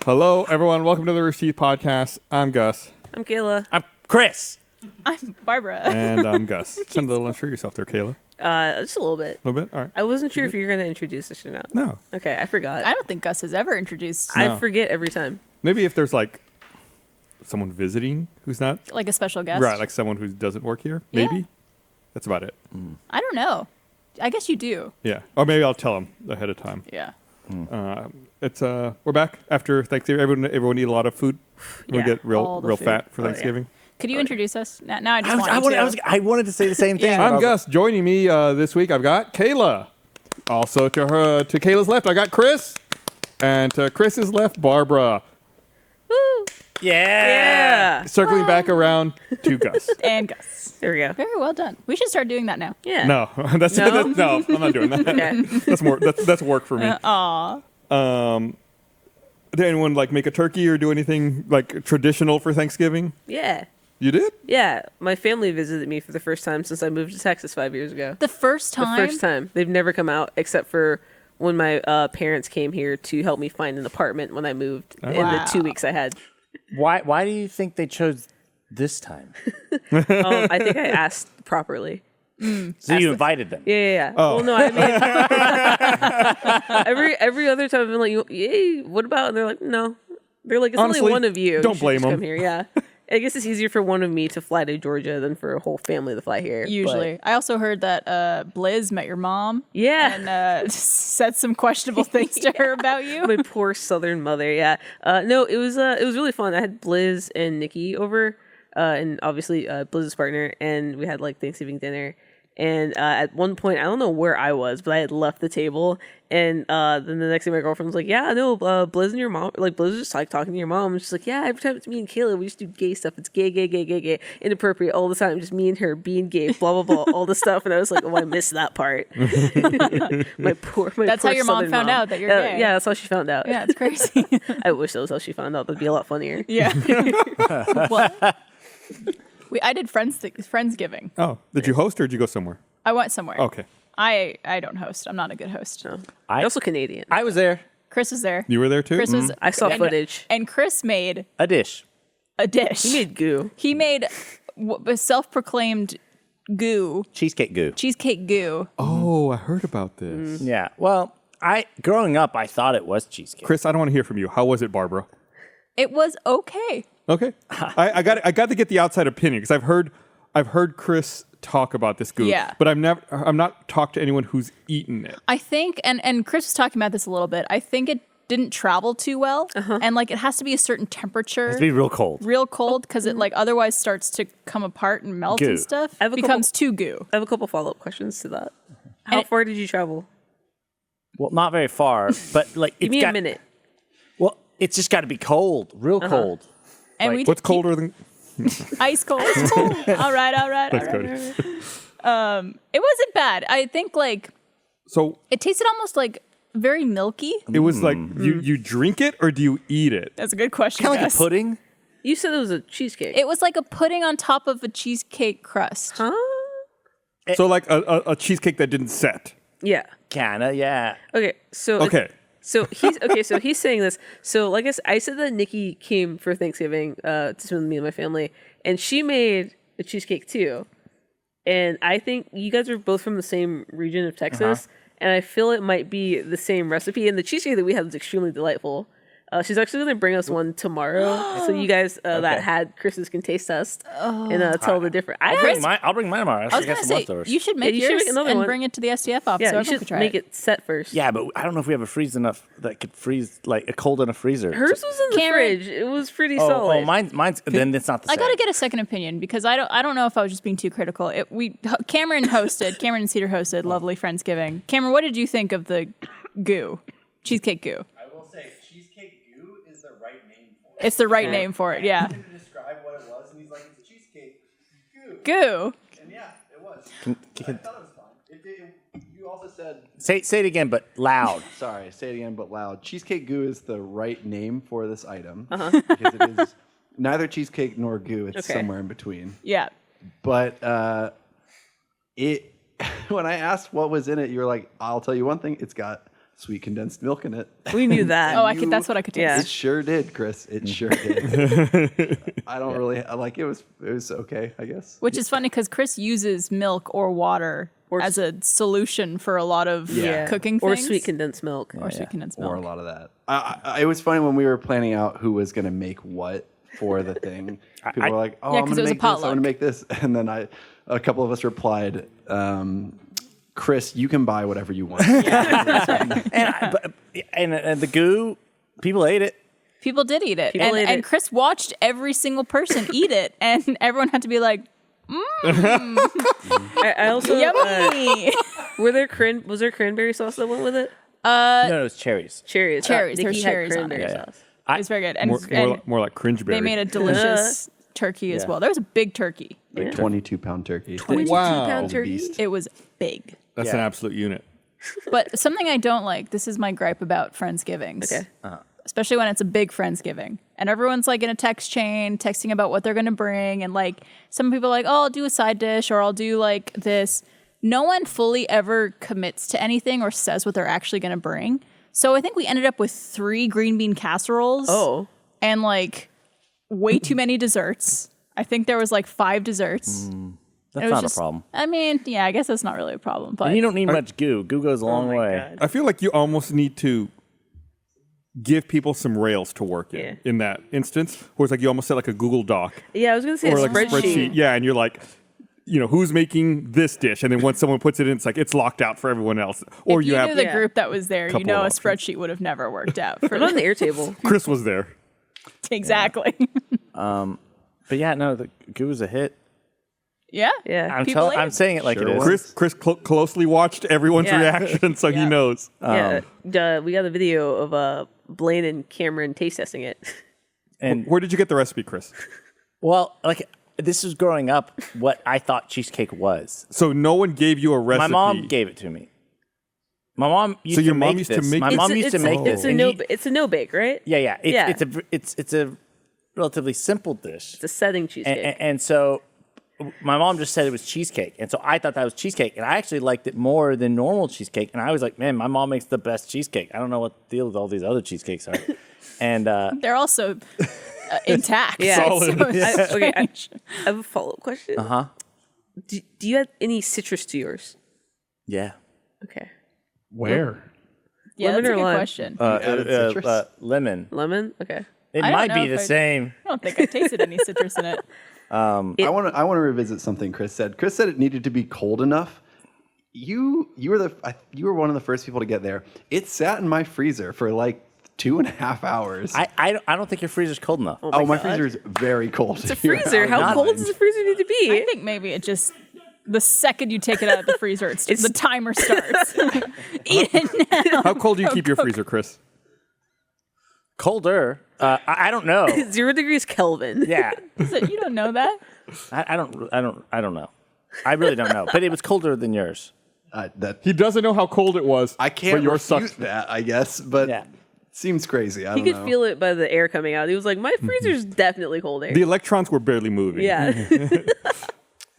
Hello, everyone. Welcome to the Rooster Teeth Podcast. I'm Gus. I'm Kayla. I'm Chris. I'm Barbara. And I'm Gus. Sound a little unsure yourself there, Kayla. Just a little bit. A little bit? All right. I wasn't sure if you were going to introduce us or not. No. Okay, I forgot. I don't think Gus has ever introduced No. I forget every time. Maybe if there's like someone visiting who's not like a special guest. right, like someone who doesn't work here. Maybe. Yeah. That's about it. I don't know. I guess you do. Yeah. Or maybe I'll tell them ahead of time. Yeah. We're back after Thanksgiving. Everyone eat a lot of food. We Yeah, get all the real food. fat for Oh, yeah. Thanksgiving. Could you introduce us? Now I just want you to. I wanted to say the same thing. Yeah. I'm Gus. Joining me this week, I've got Kayla. Also to Kayla's left, I got Chris. And to Chris's left, Barbara. Woo! Yeah. Circling back around to Gus. And Gus. There we go. Very well done. We should start doing that now. Yeah. No, no, I'm not doing that. Okay. That's more. That's work for me. Aw. Did anyone like make a turkey or do anything like traditional for Thanksgiving? Yeah. You did? Yeah. My family visited me for the first time since I moved to Texas 5 years ago. The first time. The first time. They've never come out except for when my parents came here to help me find an apartment when I moved in the Wow. 2 weeks I had. Why do you think they chose this time? I think I asked properly. So you invited them. Yeah. Oh. Well, no, I mean, every other time I've been like, "Yay, what about?" And they're like, "No." They're like, "It's Honestly, only one of you. don't You should blame just them. Come here, yeah." I guess it's easier for one of me to fly to Georgia than for a whole family to fly here. Usually. I also heard that Blizz met your mom. Yeah. And said some questionable things to her about you. My poor Southern mother. Yeah. No, it was really fun. I had Blizz and Nikki over, and obviously Blizz's partner, and we had like Thanksgiving dinner. And at one point, I don't know where I was, but I had left the table. And then the next day, my girlfriend was like, "Yeah, no, Blizz and your mom, like Blizz was just like talking to your mom." And she's like, "Yeah, every time it's me and Kayla, we just do gay stuff. It's gay, inappropriate all the time. Just me and her being gay, blah blah blah, all the stuff." And I was like, "Oh, I missed that part." my poor. That's how poor your mom Southern found out that you're gay. Yeah, that's how she found out. Yeah, it's crazy. I wish that was how she found out. That'd be a lot funnier. Yeah. Well, I did Friendsgiving. Oh, did you host or did you go somewhere? I went somewhere. Okay. I don't host. I'm not a good host. No. I- You're also Canadian. I was there. Chris was there. You were there too? Chris was. I saw and- footage. And Chris made A dish. a dish. He made goo. He made self-proclaimed goo, Cheesecake goo. cheesecake goo. Oh, I heard about this. Yeah. Well, growing up, I thought it was cheesecake. Chris, I don't want to hear from you. How was it, Barbara? It was okay. Okay. I got to get the outside opinion because I've heard Chris talk about this goo. Yeah. But I'm not talked to anyone who's eaten it. I think, and Chris was talking about this a little bit. I think it didn't travel too well, and like it has to be a certain temperature. It has to be real cold. Real cold, because it like otherwise starts to come apart and melt Goo. and stuff. I have a Becomes too goo. I have a couple follow-up questions to that. How far did you travel? Well, not very far, but like Give me a minute. Well, it's just got to be cold, real cold. And Like, we What's colder than ice cold. all right. That's good. It wasn't bad. I think like So it tasted almost like very milky. it was like you drink it or do you eat it? That's a good question. kind of like Gus. a pudding. You said it was a cheesecake. It was like a pudding on top of a cheesecake crust. Huh? So like a cheesecake that didn't set. Yeah. Kinda, yeah. Okay. So Okay. So he's saying this. So like I said that Nikki came for Thanksgiving to spend with me and my family, and she made a cheesecake too. And I think you guys are both from the same region of Texas, and I feel it might be the same recipe. And the cheesecake that we had was extremely delightful. She's actually going to bring us one tomorrow, so you guys that had Chris's can taste test and tell the difference. I'll bring mine tomorrow. I was got gonna some say leftovers. you should make you should yours make another and one. bring it to the SDF office. Yeah, so you should try make it. it set first. Yeah, but I don't know if we have a freeze enough that could freeze like a cold in a freezer. Hers was in the Cameron- fridge. It was pretty solid. Oh, mine's. Then it's not the I same. got to get a second opinion because I don't know if I was just being too critical. Cameron and Cedar hosted lovely Friendsgiving. Cameron, what did you think of the goo, cheesecake goo? I will say, cheesecake goo is the right name for it. It's the right name for it. Yeah, I tried to describe what it was, and he's like, "It's cheesecake goo." goo. And yeah, it was. Can- I thought it was fine. You also said, Say it again, but loud. sorry, say it again, but loud. Cheesecake goo is the right name for this item because it is neither cheesecake nor goo. It's Okay. somewhere in between. Yeah, But it when I asked what was in it, you were like, "I'll tell you one thing. It's got sweet condensed milk in it. We knew that. Oh, that's what I could taste. Yeah. It sure did, Chris. It sure did. I don't really like it. Was okay, I guess. Which is funny because Chris uses milk or water as a solution for a lot of cooking things. Or sweet condensed milk. Or sweet condensed milk. Or a lot of that. It was funny when we were planning out who was going to make what for the thing. People were like, "Oh, I'm going to make this. I'm going to make this," and then a couple of us replied, "Chris, you can buy whatever you want." And the goo, people ate it. People did eat it. People ate And it. Chris watched every single person eat it, and everyone had to be like, I also yummy. was there cranberry sauce that went with it? No, it was cherries. Cherries. Cherries. Nikki There's had cherries on cranberry it. sauce. It was very good. And, More like cringeberry. they made a delicious turkey as well. There was a big turkey. Like 22-pound turkey. 22-pound turkey. Beast. It was big. That's an absolute unit. But something I don't like, this is my gripe about Friendsgivings. Okay. Especially when it's a big Friendsgiving. And everyone's like in a text chain, texting about what they're going to bring. And like some people are like, oh, I'll do a side dish or I'll do like this. No one fully ever commits to anything or says what they're actually going to bring. So I think we ended up with 3 green bean casseroles. Oh. And like way too many desserts. I think there was like 5 desserts. That's not a problem. I mean, yeah, I guess that's not really a problem. But And you don't need much goo. Goo goes a long way. I feel like you almost need to give people some rails to work in that instance. Or it's like you almost said like a Google Doc. Yeah, I was going to say Or a like a spreadsheet. Yeah, and you're like, who's making this dish? And then once someone puts it in, it's like it's locked out for evereverone else. Or if you have knew the group that was there, you couple know a of options. spreadsheet would have never worked out. For Put it on the Airtable. Chris was there. Exactly. But yeah, no, the goo was a hit. Yeah. Yeah. I'm saying it like Sure it is. was. Chris closely watched everyone's Yeah. reaction, so he knows. Yeah. We got a video of Blaine and Cameron taste testing it. And Where did you get the recipe, Chris? well, like this was growing up what I thought cheesecake was. So no one gave you a recipe. My mom gave it to me. My mom used So your to mom make used to this. make My this? mom used to make this. and It's a no bake, right? yeah. Yeah. It's a relatively simple dish. It's a setting cheesecake. And so my mom just said it was cheesecake. And so I thought that was cheesecake. And I actually liked it more than normal cheesecake. And I was like, man, my mom makes the best cheesecake. I don't know what the deal with all these other cheesecakes are. And They're also intact. Yeah. Solid. So it's Okay, I strange. have a follow-up question. uh-huh. Do you have any citrus to yours? Yeah. Okay. Where? Yeah, Lemon that's a or good lime? question. added citrus? Lemon. Lemon? Okay. It I don't might know be if the I- same. I don't think I tasted any citrus in it. I want to revisit something Chris said. Chris said it needed to be cold enough. You were one of the first people to get there. It sat in my freezer for like 2.5 hours. I don't think your freezer's cold enough. Oh, my freezer is very cold. It's a freezer. How cold does the freezer need to be? I think maybe it just the second you take it out of the freezer, the timer starts. Eat it now. How cold do you keep your freezer, Chris? Colder. I don't know. 0 degrees Kelvin. Yeah. So you don't know that? I don't know. I really don't know. But it was colder than yours. He doesn't know how cold it was. I can't but yours refute sucks. that, I guess, but Yeah. seems crazy. I He don't could know. feel it by the air coming out. He was like, my freezer's definitely cold air. The electrons were barely moving. Yeah.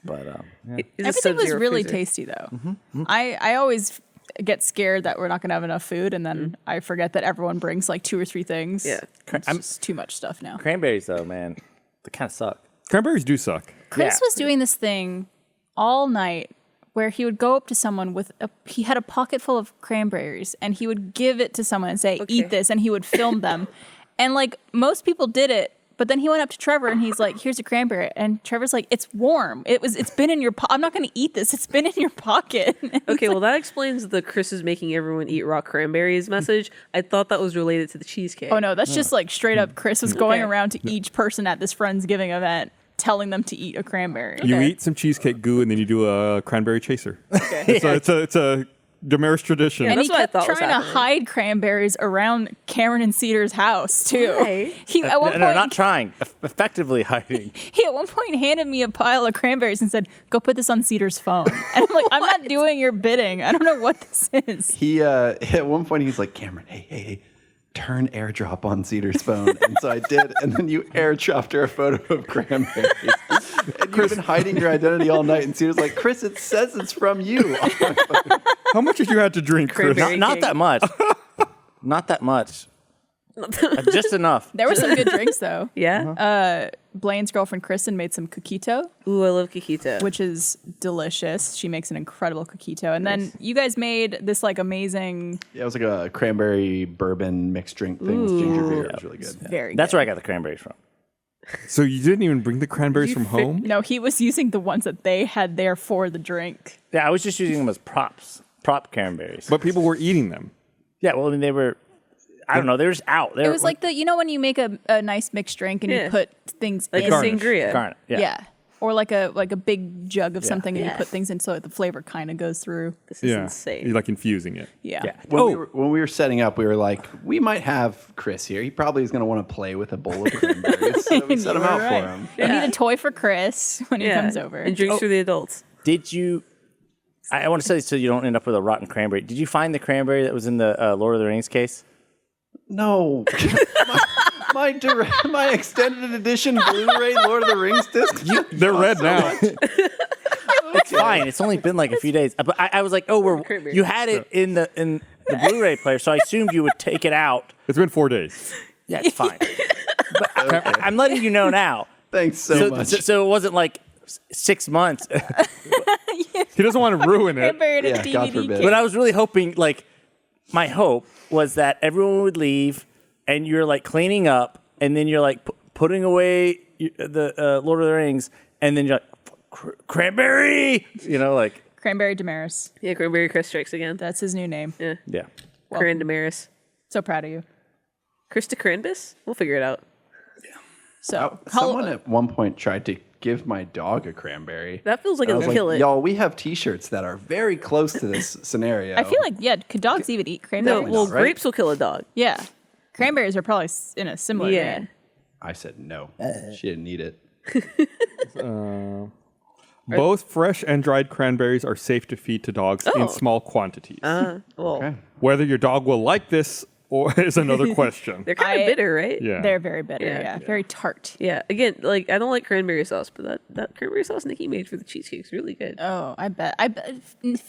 But It's a Everything was Sub-Zero really freezer. tasty though. I always get scared that we're not gonna have enough food, and then I forget that everyone brings like 2 or 3 things. Yeah. It's just too much stuff now. cranberries, though, man, they kind of suck. Cranberries do suck. Chris Yeah. was doing this thing all night where he would go up to someone he had a pocket full of cranberries and he would give it to someone and say, eat this, and he would film them. And like most people did it, but then he went up to Trevor and he's like, here's a cranberry. And Trevor's like, it's warm. It's been in your I'm not going to eat this. It's been in your pocket. Okay, well, that explains the Chris is making everyone eat raw cranberries message. I thought that was related to the cheesecake. Oh no, that's just like straight up Chris was going Okay. around to each person at this Friendsgiving event telling them to eat a cranberry. You eat some cheesecake goo and then you do a cranberry chaser. Okay. It's a Demarais tradition. And That's he what I kept thought was trying to happening. hide cranberries around Cameron and Cedar's house too. Why? He at one No, point not trying. Effectively hiding. he at one point handed me a pile of cranberries and said, "Go put this on Cedar's phone." And I'm like, "I'm not doing your bidding. I don't know what this is." He at one point he's like, Cameron, hey, turn airdrop on Cedar's phone. And so I did, and then you airdropped her a photo of cranberries. And you've been hiding your identity all night, and Cedar's like, Chris, it says it's from you. How much did you have to drink, Chris? Cranberry. Not that much. Not that much. Just enough. There were some good drinks though. Yeah. Blaine's girlfriend Kristen made some coquito, Ooh, I love Kikita. which is delicious. She makes an incredible coquito. And then you guys made this like amazing, Yeah, it was like a cranberry bourbon mixed drink thing with ginger beer. It was really good. very That's good. where I got the cranberries from. So you didn't even bring the cranberries from home? No, he was using the ones that they had there for the drink. Yeah, I was just using them as prop cranberries. But people were eating them. Yeah, well, I mean, they were, I don't know, they were just out. It was like when you make a nice mixed drink and Yeah. you put things Like in. a sangria. garnet. Yeah. Or like a big jug of something and you Yeah. put things in so the flavor kind of goes through. This is Yeah. insane. You're like infusing it. Yeah. Yeah. When we were setting up, we were like, we might have Chris here. He probably is going to want to play with a bowl of cranberries. So we set him out for him. We need a toy for Chris when he comes over. And drinks for the adults. Did you, I want to say so you don't end up with a rotten cranberry. Did you find the cranberry that was in the Lord of the Rings case? No. my extended edition Blu-ray Lord of the Rings disc. They're red now. It's fine. It's only been like a few days. But I was like, Cranberry. you had it in the Blu-ray player, so I assumed you would take it out. It's been 4 days. Yeah, it's fine. But I'm letting you know now. Thanks so much. So it wasn't like 6 months. He doesn't want to ruin it. Buried a Yeah, God DVD forbid. case. But I was really hoping, like, my hope was that everyone would leave and you're like cleaning up and then you're like putting away the Lord of the Rings and then you're like, cranberry, like. Cranberry Demarais. Yeah, Cranberry Chris strikes again. That's his new name. Yeah. Yeah. Cran Demarais. So proud of you. Krista Cranbis? We'll figure it out. So, Someone at one point tried to give my dog a cranberry. That feels like I it'll was like, kill it. y'all, we have T-shirts that are very close to this scenario. I feel like, could dogs even eat No, cranberries? well, right? grapes will kill a dog. Yeah. Cranberries are probably in a similar Yeah. vein. I said no. She didn't need it. Both fresh and dried cranberries are safe to feed to dogs in small quantities. Well, Okay. Whether your dog will like this or is another question. they're kind of bitter, right? Yeah. They're very bitter, Yeah. yeah. Very tart. Yeah. Again, like I don't like cranberry sauce, but that cranberry sauce Nikki made for the cheesecake's really good. Oh, I bet.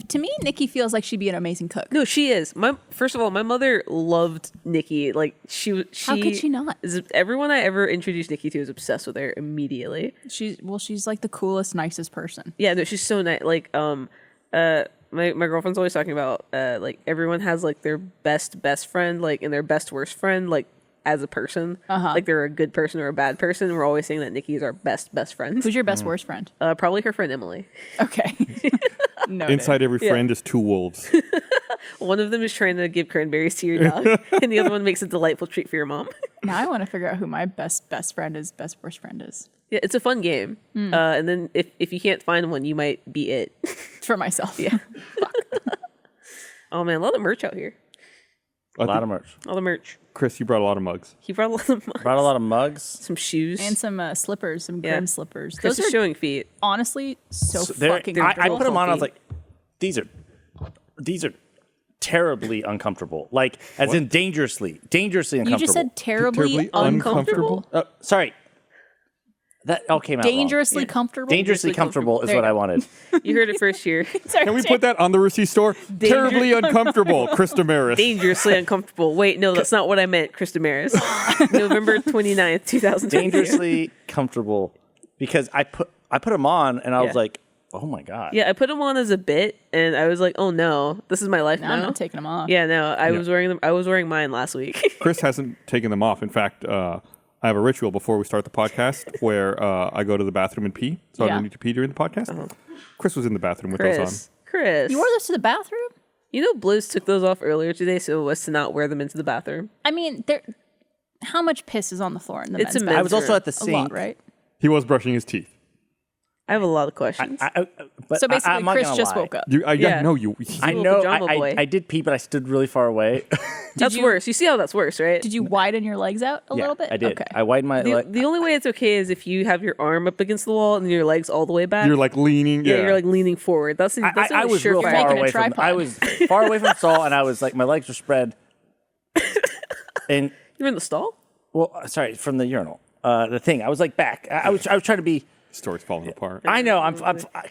To me, Nikki feels like she'd be an amazing cook. No, she is. First of all, my mother loved Nikki. Like she How could she not? Everyone I ever introduced Nikki to was obsessed with her immediately. She's like the coolest, nicest person. Yeah, no, she's so nice. Like my girlfriend's always talking about like everyone has like their best friend, like and their best worst friend, like as a person. Like they're a good person or a bad person. We're always saying that Nikki is our best friend. Who's your best worst friend? Probably her friend Emily. Okay. No. Inside every friend is two wolves. One of them is trying to give cranberries to your dog, and the other one makes a delightful treat for your mom. Now I want to figure out who my best friend is, best worst friend is. Yeah, it's a fun game. And then if you can't find one, you might be it. For myself. Yeah. Oh man, a lot of merch out here. A lot of merch. All the merch. Chris, you brought a lot of mugs. He brought a lot of mugs. Brought a lot of mugs. Some shoes. And some slippers, some Yeah. grim slippers. Chris Those is are showing feet. honestly so They're- fucking I comfortable. put them on. I was like, these are terribly uncomfortable. Like as in dangerously uncomfortable. You just said terribly, Terribly uncomfortable. Sorry. That all came out wrong. Dangerously comfortable. Dangerously comfortable is what I wanted. You heard it first here. Sorry, Can we put that on the receipt store? Terribly uncomfortable, Chris Demarais. Dangerously uncomfortable. Wait, no, that's not what I meant, Chris Demarais. November 29th, 2020. Dangerously comfortable because I put them on and I was Yeah. like, oh my god. Yeah, I put them on as a bit, and I was like, oh no, this is my life No, now. I'm not taking them off. Yeah, no, I was wearing them. I was wearing mine last week. Chris hasn't taken them off. In fact, I have a ritual before we start the podcast where I go to the bathroom and pee, so I Yeah. don't need to pee during the podcast. Chris was in the bathroom with those Chris. You wore those to the bathroom? You know, Blizz took those off earlier today, so as to not wear them into the bathroom. I mean, how much piss is on the floor in the It's men's a bathroom? I was also at the A sink. lot, right? on. He was brushing his teeth. I have a lot of questions. But So basically, I'm not Chris gonna just lie. woke up. Yeah. No, you. I Little know. pajama boy. I did pee, but I stood really far away. That's worse. You see how that's worse, right? Did you widen your legs out a little bit? I did. Okay. I widened my leg. The only way it's okay is if you have your arm up against the wall and your legs all the way back. You're like leaning. yeah, you're like leaning forward. That's the I only was real surefire. far making a away from. tripod. I was far away from Saul, and I was like, my legs were spread. And You're in the stall. well, sorry, from the urinal. The thing. I was like back. I was trying to be. Story's falling apart. I know.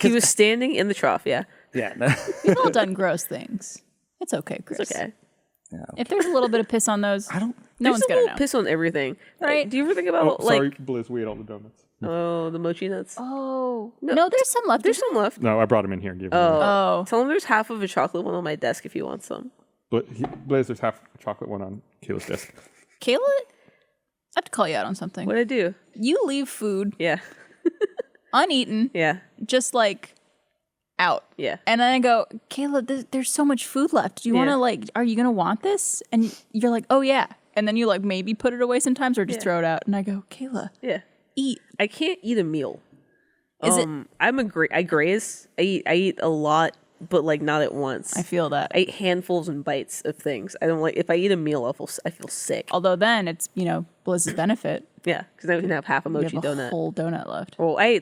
He was standing in the trough. Yeah. Yeah. No. We've all done gross things. It's okay, Chris. It's okay. If there's a little bit of piss on those, no one's There's a gonna little know. piss on everything. Right. Do you ever think about Sorry, Blizz, we ate all the donuts. the mochi nuts? Oh no, there's some left. There's some left. No, I brought him in here and gave him. Oh, Tell him there's half of a chocolate one on my desk if he wants some. Blizz, there's half a chocolate one on Kayla's desk. Kayla, I have to call you out on something. What'd I do? You leave food Yeah. uneaten, Yeah. just like out. Yeah. And then I go, Kayla, there's so much food left. Do you want to are you going to want this? And you're like, oh yeah. And then you maybe put it away sometimes or just throw it out. And I go, Kayla, eat. I can't eat a meal. Is it? I graze. I eat a lot, but not at once. I feel that. I eat handfuls and bites of things. I don't if I eat a meal, I feel sick. Although then it's, Blizz's benefit. Yeah, because I can have half a You mochi have a donut. whole donut left. Well, I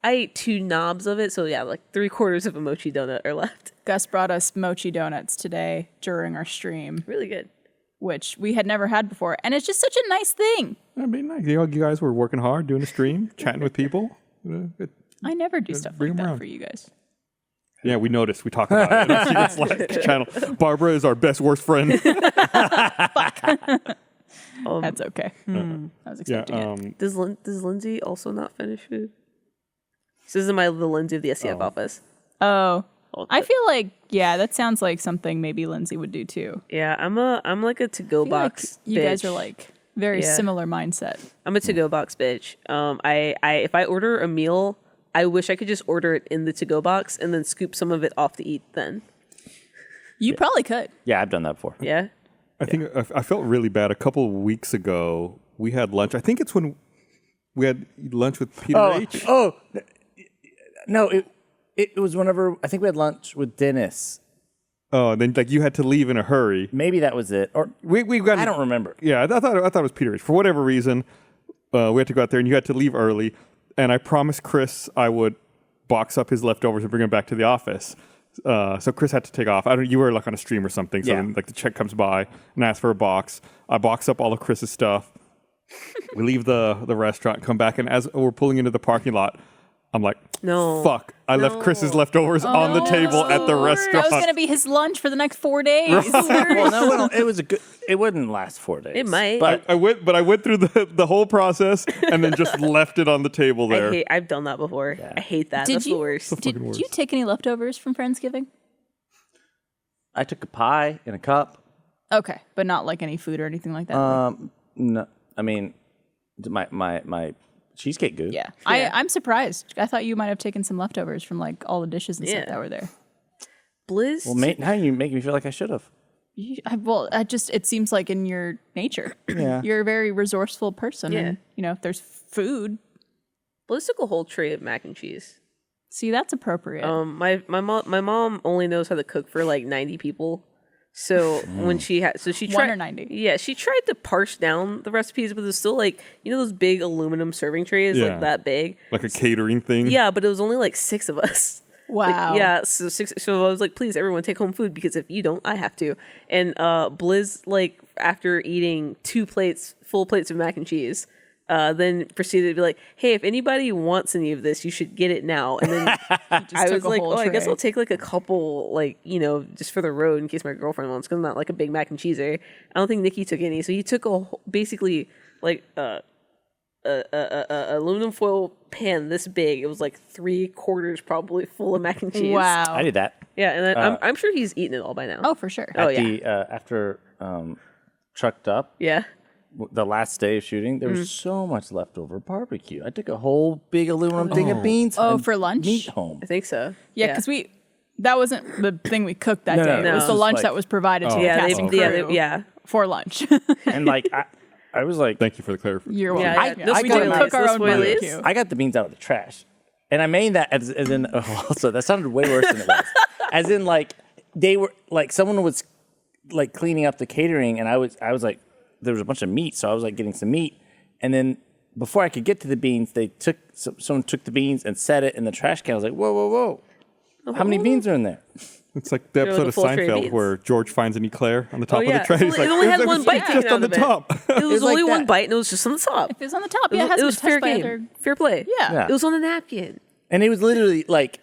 ate 2 knobs of it, so yeah, 3/4 of a mochi donut are left. Gus brought us mochi donuts today during our stream, Really good. which we had never had before. And it's just such a nice thing. That'd be nice. You guys were working hard, doing a stream, chatting with people. I never do stuff bring like 'em that around. for you guys. Yeah, we noticed. We talk about it on Secret Slack channel. Barbara is our best worst friend. That's okay. I was expecting it. Does Lindsay also not finish food? This is the Lindsay of the SCF office. Oh, I feel like, that sounds like something maybe Lindsay would do too. Yeah, I'm like a to-go I feel like box. you bitch. guys are very similar mindset. I'm a to-go box bitch. I if I order a meal, I wish I could just order it in the to-go box and then scoop some of it off to eat then. You probably could. Yeah, I've done that before. Yeah? I think I felt really bad. A couple of weeks ago, we had lunch. I think it's when we had lunch with Peter H. Oh, no, it was whenever, I think we had lunch with Dennis. Oh, and then you had to leave in a hurry. Maybe that was it. Or We got. I don't remember. Yeah, I thought it was Peter H. For whatever reason, we had to go out there, and you had to leave early. And I promised Chris I would box up his leftovers and bring them back to the office. So Chris had to take off. You were on a stream or something. So then, the check comes by and asks for a box. I box up all of Chris's stuff. We leave the restaurant, come back, and as we're pulling into the parking lot, I'm like, No. fuck! I left Chris's leftovers on the table at the That restaurant. was going to be his lunch for the next 4 days. Well, no, it was it wouldn't last 4 days. It might. But I went through the whole process and then just left it on the table there. I've done that before. I hate that. That's the worst. Did you take any leftovers from Friendsgiving? I took a pie in a cup. Okay, but not any food or anything like that. No, I mean, my cheesecake goo. Yeah. I'm surprised. I thought you might have taken some leftovers from all the dishes and stuff that were there. Blizz. Well, now you make me feel like I should have. It seems like in your nature. Yeah. You're a very resourceful person. Yeah. And, if there's food, Blizz took a whole tray of mac and cheese. see, that's appropriate. My mom only knows how to cook for 90 people. So when she tried 1 or 90. Yeah, she tried to parse down the recipes, but it was still those big aluminum serving trays that big. Like a catering thing. Yeah, but it was only 6 of us. Wow. Yeah, so 6. So I was like, please, everyone, take home food because if you don't, I have to. And Blizz, after eating 2 full plates of mac and cheese, then proceeded to be like, hey, if anybody wants any of this, you should get it now. And then I was like, I guess I'll take a couple, just for the road in case my girlfriend wants, because I'm not a big mac and cheeser. I don't think Nikki took any. So he took basically aluminum foil pan this big. It was 3/4 probably full of mac and cheese. Wow. I did that. Yeah, and then I'm sure he's eaten it all by now. Oh, for sure. Oh, After Trucked Up, Yeah. the last day of shooting, there was so much leftover barbecue. I took a whole big aluminum thing of beans. Oh, and for lunch? meat home. I think so. Yeah, because that wasn't the thing we cooked that No, day. no, It was no. the It was lunch like- that was provided to the Yeah, cast and crew for lunch. And I was like, Thank you for the clarification. You're welcome. Yeah, I we got didn't my- cook our own spoilies. barbecue. I got the beans out of the trash, and I made that as in. Also, that sounded way worse than it was. As in, they were someone was cleaning up the catering, and I was there was a bunch of meat, so I was getting some meat, and then before I could get to the beans, someone took the beans and set it in the trash can. I was like, whoa, whoa, whoa. How many beans are in there? It's like the They're episode the of full tray Seinfeld beans. where George finds an eclair on the top Oh, yeah. of the tray. He's It like, only had "There's one bite just taken on the out of it." top. It was like only one that. bite, and it was just on the top. If it was on the top, yeah, it has It was to be fair touched by game, other. fair play. Yeah. It was on a napkin. And it was literally like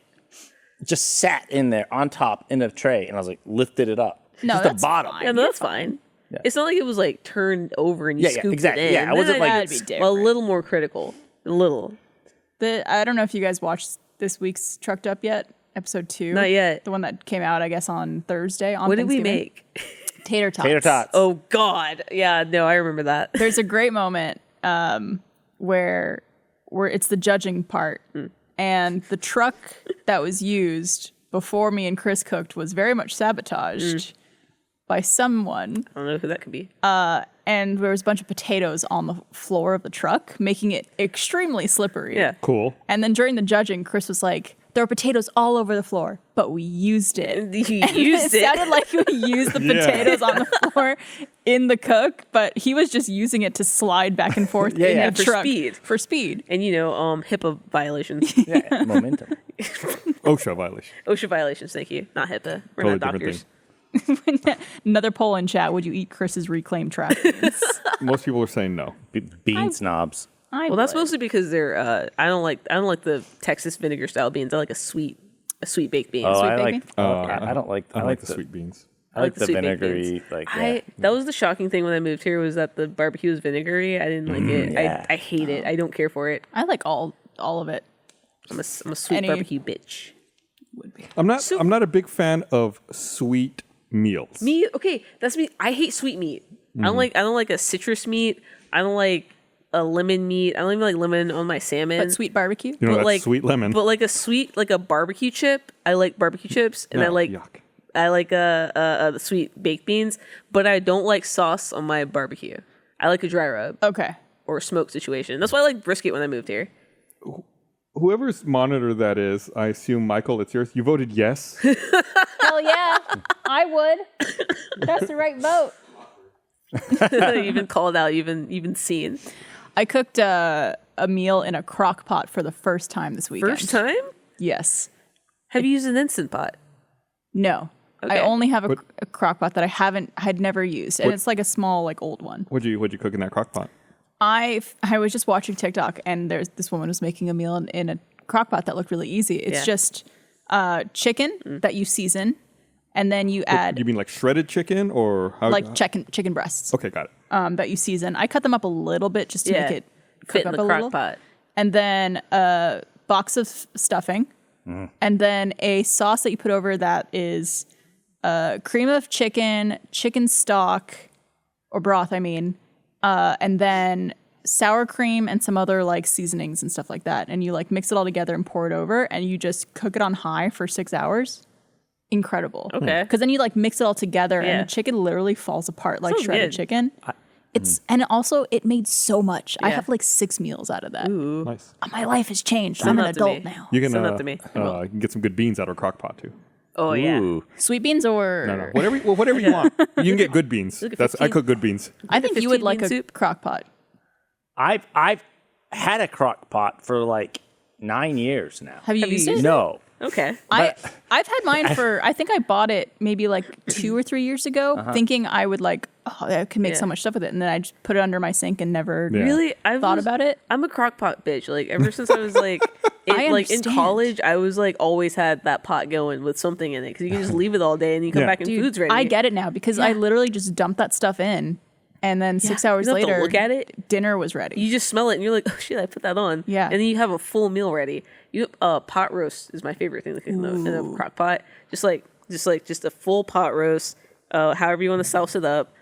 just sat in there on top in a tray, and I was like lifted it up. No, just the that's bottom. fine. Yeah, no, that's fine. Yeah. It's not like it was like turned over and you Yeah, yeah, scooped exactly. it in. Yeah, I wasn't like- That'd be a different. little more critical. A little. I don't know if you guys watched this week's Trucked Up yet, episode 2. Not yet. The one that came out, I guess, on Thursday. On What did we Thanksgiving. make? Tater tots. Tater tots. Oh God. Yeah, no, I remember that. There's a great moment where it's the judging part, and the truck that was used before me and Chris cooked was very much sabotaged by someone. I don't know who that could be. And there was a bunch of potatoes on the floor of the truck, making it extremely slippery. Yeah. Cool. And then during the judging, Chris was like, there were potatoes all over the floor, but we used it. You And used it it. sounded like we used the Yeah. potatoes on the floor in the cook, but he was just using it to slide back and forth in yeah, the for truck. speed. For speed. And HIPAA violations. Yeah, momentum. OSHA violation. OSHA violations, thank you. Not HIPAA. We're Totally not different doctors. Another poll in chat, would you eat Chris's reclaimed trash beans? Most people are saying no. Bean snobs. I Well, that's would. mostly because they're. I don't like the Texas vinegar style beans. I like a sweet baked bean. Oh, Sweet I baked like. beans? I don't like. I like the sweet beans. I like the sweet baked vinegary. beans. Like yeah. That was the shocking thing when I moved here was that the barbecue was vinegary. I didn't like it. Yeah. I hate it. I don't care for it. I like all of it. I'm a sweet Any- barbecue bitch. I'm not a big fan of sweet meals. Me, okay, that's me. I hate sweet meat. I don't like a citrus meat. I don't like a lemon meat. I don't even like lemon on my salmon. But sweet barbecue? You know, but that's like sweet lemon. But like a barbecue chip. I like barbecue chips, and No, I like yuck. the sweet baked beans. But I don't like sauce on my barbecue. I like a dry rub Okay. or a smoke situation. That's why I like brisket when I moved here. Whoever's monitor that is, I assume, Michael, it's yours. You voted yes. Hell yeah. I would. That's the right vote. You've been called out. You've been seen. I cooked a meal in a crock pot for the first time this weekend. First time? Yes. Have you used an Instant Pot? No. Okay. I only have What- a crock pot that had never used, and What- it's like a small, like old one. What'd you cook in that crock pot? I was just watching TikTok, and this woman was making a meal in a crock pot that looked really easy. It's Yeah. just chicken that you season, and then you add You mean like shredded chicken or how? like chicken breasts Okay, got it. that you season. I cut them up a little bit just to Yeah. make it Fit cook in up the a crock little. pot. And then a box of stuffing, and then a sauce that you put over that is cream of chicken stock, or broth, I mean, and then sour cream and some other like seasonings and stuff like that. And you like mix it all together and pour it over, and you just cook it on high for 6 hours. Incredible. Okay. Because then you like mix it all together, Yeah. and the chicken literally falls apart like Sounds shredded good. chicken. And also it made so much. I Yeah. have like 6 meals out of that. Nice. My life has changed. Send I'm an that to adult me. now. You can Send that to me. you can get some good beans out of a crock pot too. Oh yeah. Ooh. Sweet beans or No, whatever you want. You can get good beans. Look at I 15. cook good beans. I think you would 15 like bean a soup? crock pot. I've had a crock pot for like 9 years now. Have you used it? No. Okay. I've had mine for, I think I bought it maybe like 2 or 3 years ago, thinking I would like, I could make so Yeah. much stuff with it. And then I just put it under my sink and never Yeah. Really, thought about it. I'm a crock pot bitch. Like ever since I was like, I in understand. college, I was like always had that pot going with something in it because you can just leave it all day and you come Yeah. back and Dude, food's ready. I get it now because I literally just dumped that stuff in. And then 6 hours You don't have to later, look at it. dinner was ready. You just smell it and you're like, oh shit, I put that on. Yeah. And then you have a full meal ready. Pot roast is my favorite thing to cook in a crock pot. Just a full pot roast. However you want to sauce it up.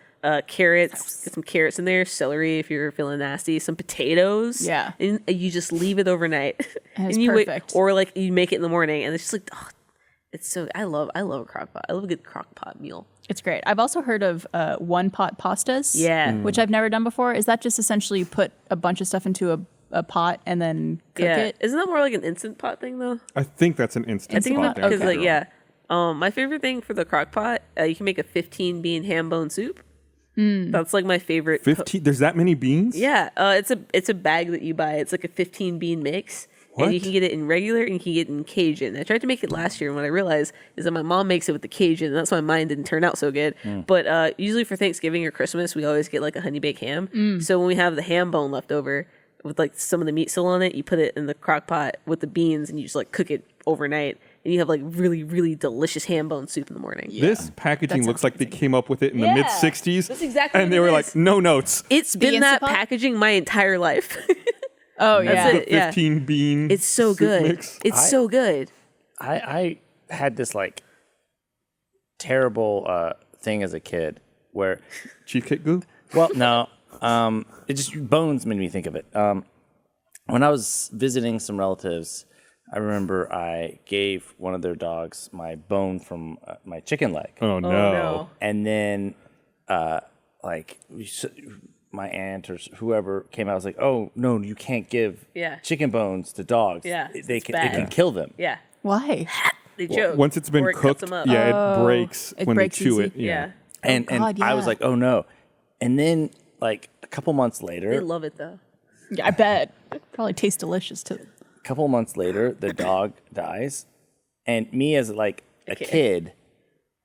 Carrots, get some carrots in there. Celery if you're feeling nasty. Some potatoes. Yeah. And you just leave it overnight. And it's you perfect. or like you make it in the morning and it's just like, oh, it's so. I love a crock pot. I love a good crock pot meal. It's great. I've also heard of one pot pastas. Yeah. Which I've never done before. Is that just essentially you put a bunch of stuff into a pot and then cook it? Isn't that more like an instant pot thing though? I think that's an instant I think spot there. because my favorite thing for the crock pot, you can make a 15 bean ham bone soup. That's like my favorite. 15. There's that many beans? Yeah, it's a bag that you buy. It's like a 15 bean mix, And you can get it in regular and you can get it in Cajun. I tried to make it last year, and what I realized is that my mom makes it with the Cajun, and that's why mine didn't turn out so good. But usually for Thanksgiving or Christmas, we always get like a honey baked ham. So when we have the ham bone left over with like some of the meat still on it, you put it in the crock pot with the beans and you just like cook it overnight. And you have like really, really delicious ham bone soup in the morning. This packaging looks like they came up with it in the mid 60s. That's exactly And they were like, no notes. It's been that packaging my entire life. Oh, yeah. The 15 bean. It's so good. Mix. It's so good. I had this like terrible thing as a kid where Cheesecake goo? well no it just bones made me think of it. When I was visiting some relatives, I remember I gave one of their dogs my bone from my chicken leg. Oh, no. And then my aunt or whoever came out was like, oh no, you can't give chicken bones to dogs. Yeah, it can kill them. Yeah. Why? They choke. Once it's been or it cooked, cuts them up. it breaks It when breaks they chew easy. it. Yeah. And God, I was yeah. like, oh no. And then like a couple months later, They love it though. Yeah, I bet. Probably tastes delicious too. a couple months later, the dog dies. And me as like a kid,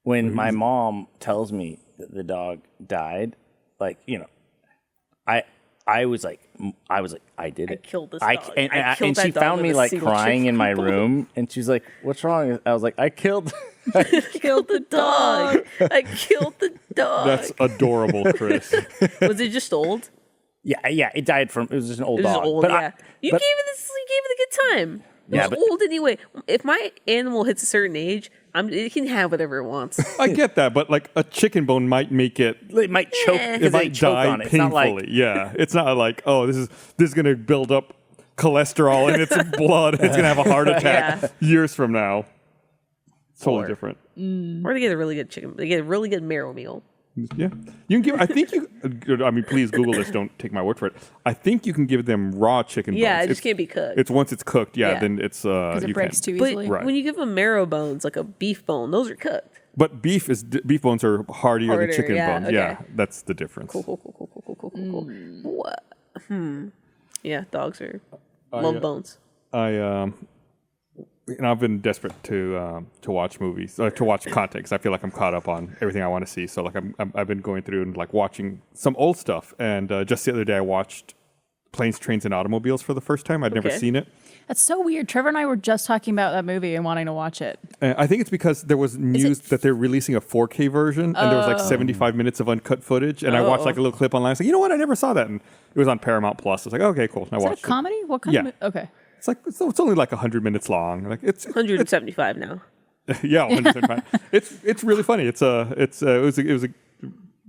when my mom tells me that the dog died, like, you know, I was like, I did it. I killed this dog. And she found me like crying in my room, and she's like, "What's wrong?" I was like, "I killed the dog. I killed the dog. That's adorable, Chris. Was it just old? Yeah. It died from. It was just an old It was dog. old. But Yeah. You gave it a good time. It Yeah, was but- old anyway. If my animal hits a certain age, it can have whatever it wants. I get that, but like a chicken bone might make it. It might choke. It might choke die on it. It's not painfully. like Yeah, it's not like, oh, this is going to build up cholesterol in its blood. It's going to have a heart attack years from now. Totally different. Or they get a really good chicken. They get a really good marrow meal. Yeah, you can give. I think you. I mean, please Google this. Don't take my word for it. I think you can give them raw chicken bones. Yeah, it just It's- can't be cooked. It's once it's cooked. Yeah, Yeah. then it's Because you it breaks can. too but easily. Right. when you give them marrow bones, like a beef bone, those are cooked. But beef bones are hardier Harder, than chicken yeah, bones. okay. Yeah, that's the difference. Cool. What? Yeah, dogs are love bones. I've been desperate to watch movies, to watch content, because I feel like I'm caught up on everything I want to see. So like I've been going through and like watching some old stuff. And just the other day I watched Planes, Trains, and Automobiles for the first time. I'd never seen it. That's so weird. Trevor and I were just talking about that movie and wanting to watch it. I think it's because there was news that they're releasing a 4K version, and there was like 75 minutes of uncut footage. And I watched like a little clip online. I was like, you know what? I never saw that. And it was on Paramount Plus. I was like, okay, cool. And I Is watched that a comedy? What kind of Okay. It's like it's only like 100 minutes long. Like it's 175 now. yeah, 175. It's really funny. It was a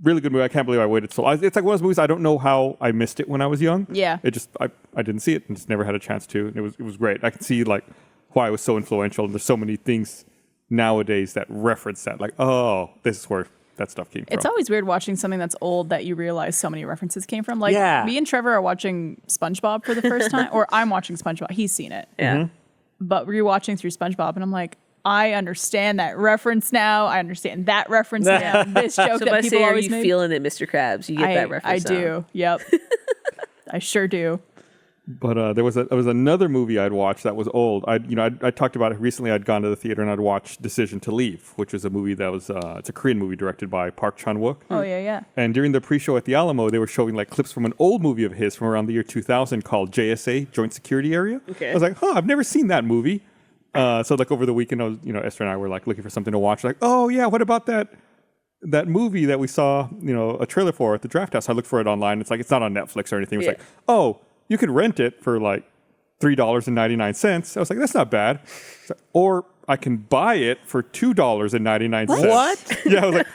really good movie. I can't believe I waited so long. It's like one of those movies I don't know how I missed it when I was young. Yeah. It just I didn't see it and just never had a chance to. And it was great. I can see like why it was so influential. And there's so many things nowadays that reference that. Like, oh, this is where that stuff came from. It's always weird watching something that's old that you realize so many references came from. Like Yeah. me and Trevor are watching SpongeBob for the first time, or I'm watching SpongeBob. He's seen it. Yeah. But we're watching through SpongeBob, and I'm like, I understand that reference now. I understand that reference now. This joke So if that I people say, are always you make. feeling it, Mr. Krabs? You get that reference. I do. Yep. I sure do. But there was another movie I'd watched that was old. I talked about it recently. I'd gone to the theater and I'd watched Decision to Leave, which was a movie that was it's a Korean movie directed by Park Chan-wook. Oh yeah. And during the pre-show at the Alamo, they were showing like clips from an old movie of his from around the year 2000 called JSA, Joint Security Area. Okay. I was like, I've never seen that movie. So like over the weekend, I was, Esther and I were like looking for something to watch. Like, oh yeah, what about that movie that we saw, a trailer for at the Draft House? I looked for it online. It's like it's not on Netflix or anything. It was like, oh, you could rent it for like $3.99. I was like, that's not bad. Or I can buy it for $2.99. What? Yeah, I was like,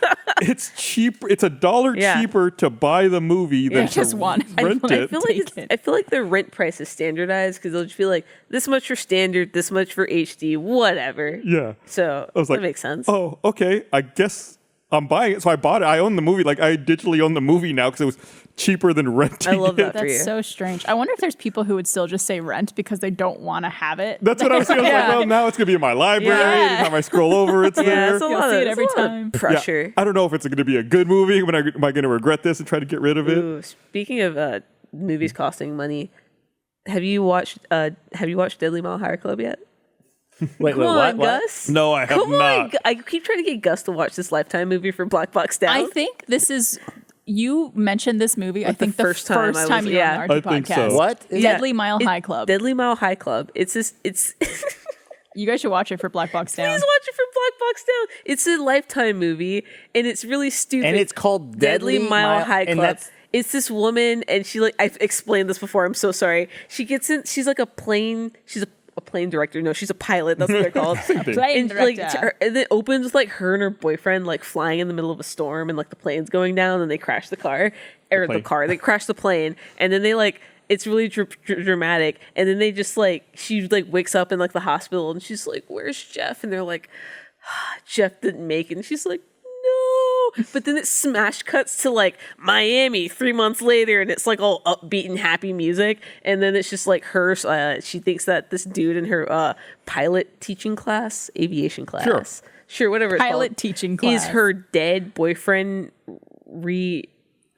it's cheap. It's $1 cheaper to buy the movie than just to want it. rent I it. feel like the rent price is standardized because they'll just be like this much for standard, this much for HD, whatever. Yeah. So I was like, that makes sense. Oh, okay. I guess I'm buying it. So I bought it. I own the movie. Like I digitally own the movie now because it was cheaper than renting I love it. that for you. That's so strange. I wonder if there's people who would still just say rent because they don't want to have it. That's what I was saying. I was like, well, now it's going to be in my library. Yeah. Anytime I scroll over, it's yeah, there. it's a You'll lot see of, it every it's a lot of time. pressure. Yeah. I don't know if it's going to be a good movie. Am I going to regret this and try to get rid of it? Ooh, speaking of movies costing money, Have you watched Deadly Mile High Club yet? Wait, Come on, what? Gus. No, I have Come not. on. I keep trying to get Gus to watch this Lifetime movie for Black Box Down. I think this is. You mentioned this movie. I think the the first first time time you were on the I RT think podcast. so. What? Deadly Mile High Club. Deadly Mile High Club. It's You guys should watch it for Black Box Down. Please watch it for Black Box Down. It's a Lifetime movie, and it's really stupid. And it's called Deadly Mile High and Club. that's- It's this woman, and she I've explained this before. I'm so sorry. She gets in. She's like a plane. She's a plane director. No, she's a pilot. That's what they're called. Plane director. And it opens with her and her boyfriend flying in the middle of a storm, and the plane's going down, and they crash the car, they crash the plane, and then they it's really dramatic, and then they just she wakes up in the hospital, and she's like, "Where's Jeff?" And they're like, "Jeff didn't make it," and she's like, "No," but then it smash cuts to Miami 3 months later, and it's all upbeat and happy music, and then it's just her. She thinks that this dude in her pilot teaching class, aviation class, sure, whatever it's Pilot called, teaching class is her dead boyfriend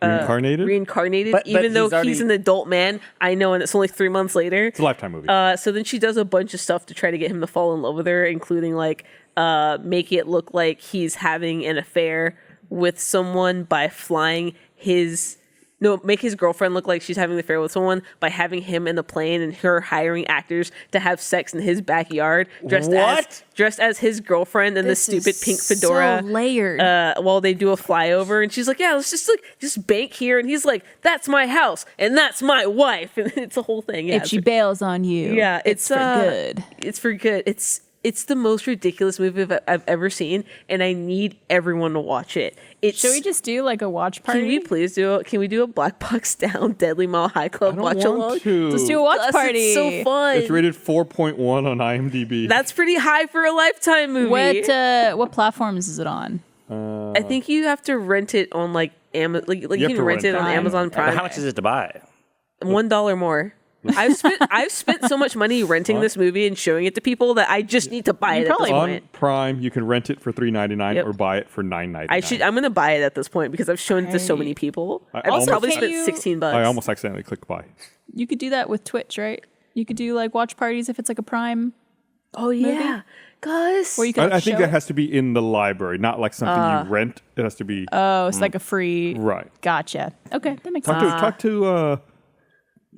reincarnated, But even though he's he's already- an adult man. I know, and it's only 3 months later. It's a Lifetime movie. So then she does a bunch of stuff to try to get him to fall in love with her, including make it look like he's having an affair with someone by make his girlfriend look like she's having an affair with someone by having him in the plane, and her hiring actors to have sex in his backyard dressed as his girlfriend in the stupid pink fedora. So layered. While they do a flyover, and she's like, "Yeah, let's just bank here," and he's like, "That's my house and that's my wife," and it's a whole thing. Yeah, if she bails on you, it's for good. It's for good. It's the most ridiculous movie I've ever seen, and I need everyone to watch it. Should we just do a watch party? Can we please do it? Can we do a Black Box Down Deadly Mile High Club watch along? Let's do a watch party. It's so fun. It's rated 4.1 on IMDb. That's pretty high for a Lifetime movie. What platforms is it on? I think you have to rent it on Amazon. You can rent it on Amazon Prime. But how much is it to buy? $1 more. I've spent so much money renting this movie and showing it to people that I just need to buy it at this on point. Prime, you can rent it for $3.99 Yep. or buy it for $9.99. I'm gonna buy it at this point because I've shown it to so many people. I've probably spent $16. I almost accidentally clicked buy. You could do that with Twitch, right? You could do watch parties if it's a Prime. Oh yeah, guys. Where you could I think show that it. has to be in the library, not something you rent. It has to be Oh, it's a free. right. Gotcha. Okay, that makes sense. Talk to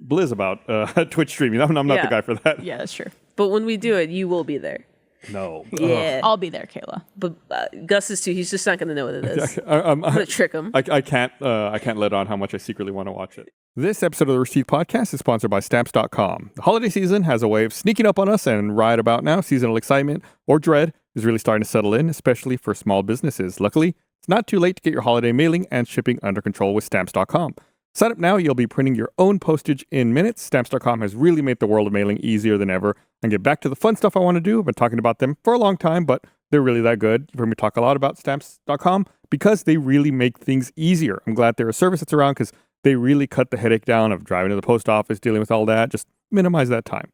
Blizz about Twitch streaming. I'm not the guy for that. Yeah, that's true. But when we do it, you will be there. No. Yeah. I'll be there, Kayla. But Gus is too. He's just not going to know what it is. I'm going to trick him. I can't let on how much I secretly want to watch it. This episode of the Rooster Teeth Podcast is sponsored by Stamps.com. The holiday season has a way of sneaking up on us, and right about now, seasonal excitement or dread is really starting to settle in, especially for small businesses. Luckily, it's not too late to get your holiday mailing and shipping under control with Stamps.com. Sign up now, you'll be printing your own postage in minutes. Stamps.com has really made the world of mailing easier than ever. And get back to the fun stuff I want to do. I've been talking about them for a long time, but they're really that good. You've heard me talk a lot about Stamps.com because they really make things easier. I'm glad they're a service that's around because they really cut the headache down of driving to the post office, dealing with all that. Just minimize that time.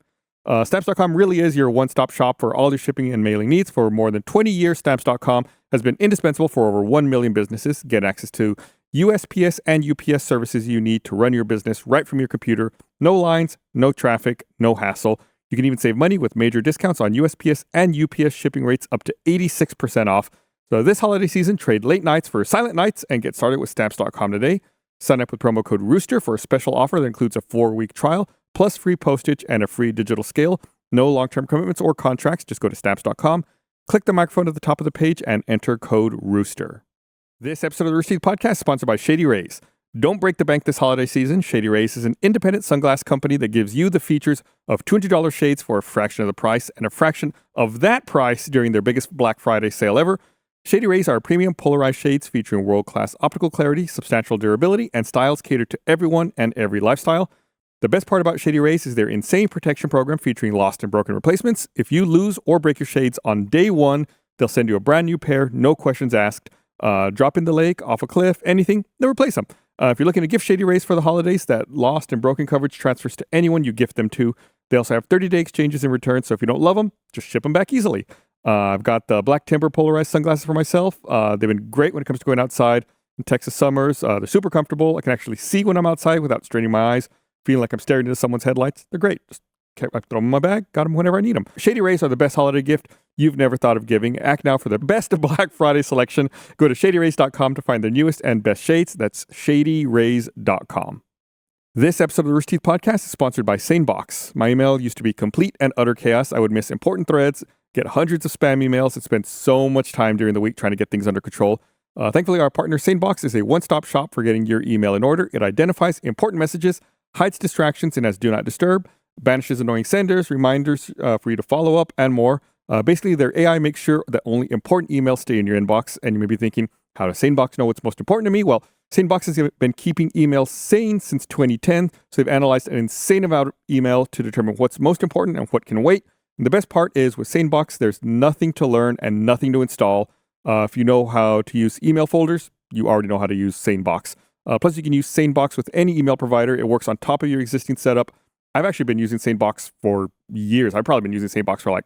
Stamps.com really is your one-stop shop for all your shipping and mailing needs. For more than 20 years, Stamps.com has been indispensable for over 1 million businesses. Get access to USPS and UPS services you need to run your business right from your computer. No lines, no traffic, no hassle. You can even save money with major discounts on USPS and UPS shipping rates up to 86% off. So this holiday season, trade late nights for silent nights and get started with Stamps.com today. Sign up with promo code Rooster for a special offer that includes a 4-week trial, plus free postage and a free digital scale. No long-term commitments or contracts. Just go to Stamps.com, click the microphone at the top of the page, and enter code Rooster. This episode of the Rooster Teeth Podcast is sponsored by Shady Rays. Don't break the bank this holiday season. Shady Rays is an independent sunglass company that gives you the features of $200 shades for a fraction of the price and a fraction of that price during their biggest Black Friday sale ever. Shady Rays are premium polarized shades featuring world-class optical clarity, substantial durability, and styles catered to everyone and every lifestyle. The best part about Shady Rays is their insane protection program featuring lost and broken replacements. If you lose or break your shades on day one, they'll send you a brand new pair, no questions asked. Drop in the lake, off a cliff, anything, they'll replace them. If you're looking to gift Shady Rays for the holidays, that lost and broken coverage transfers to anyone you gift them to. They also have 30-day exchanges and returns, so if you don't love them, just ship them back easily. I've got the Black Timber polarized sunglasses for myself. They've been great when it comes to going outside in Texas summers. They're super comfortable. I can actually see when I'm outside without straining my eyes. feeling like I'm staring into someone's headlights, they're great. Just I throw them in my bag, got them whenever I need them. Shady Rays are the best holiday gift you've never thought of giving. Act now for the best of Black Friday selection. Go to shadyrays.com to find their newest and best shades. That's shadyrays.com. This episode of the Rooster Teeth Podcast is sponsored by SaneBox. My email used to be complete and utter chaos. I would miss important threads, get hundreds of spam emails, and spend so much time during the week trying to get things under control. Thankfully, our partner SaneBox is a one-stop shop for getting your email in order. It identifies important messages, hides distractions, and has Do Not Disturb, banishes annoying senders, reminders for you to follow up, and more. Basically, their AI makes sure that only important emails stay in your inbox. And you may be thinking, how does SaneBox know what's most important to me? Well, SaneBox has been keeping emails sane since 2010. So they've analyzed an insane amount of email to determine what's most important and what can wait. And the best part is with SaneBox, there's nothing to learn and nothing to install. If you know how to use email folders, you already know how to use SaneBox. Plus, you can use SaneBox with any email provider. It works on top of your existing setup. I've actually been using SaneBox for years. I've probably been using SaneBox for like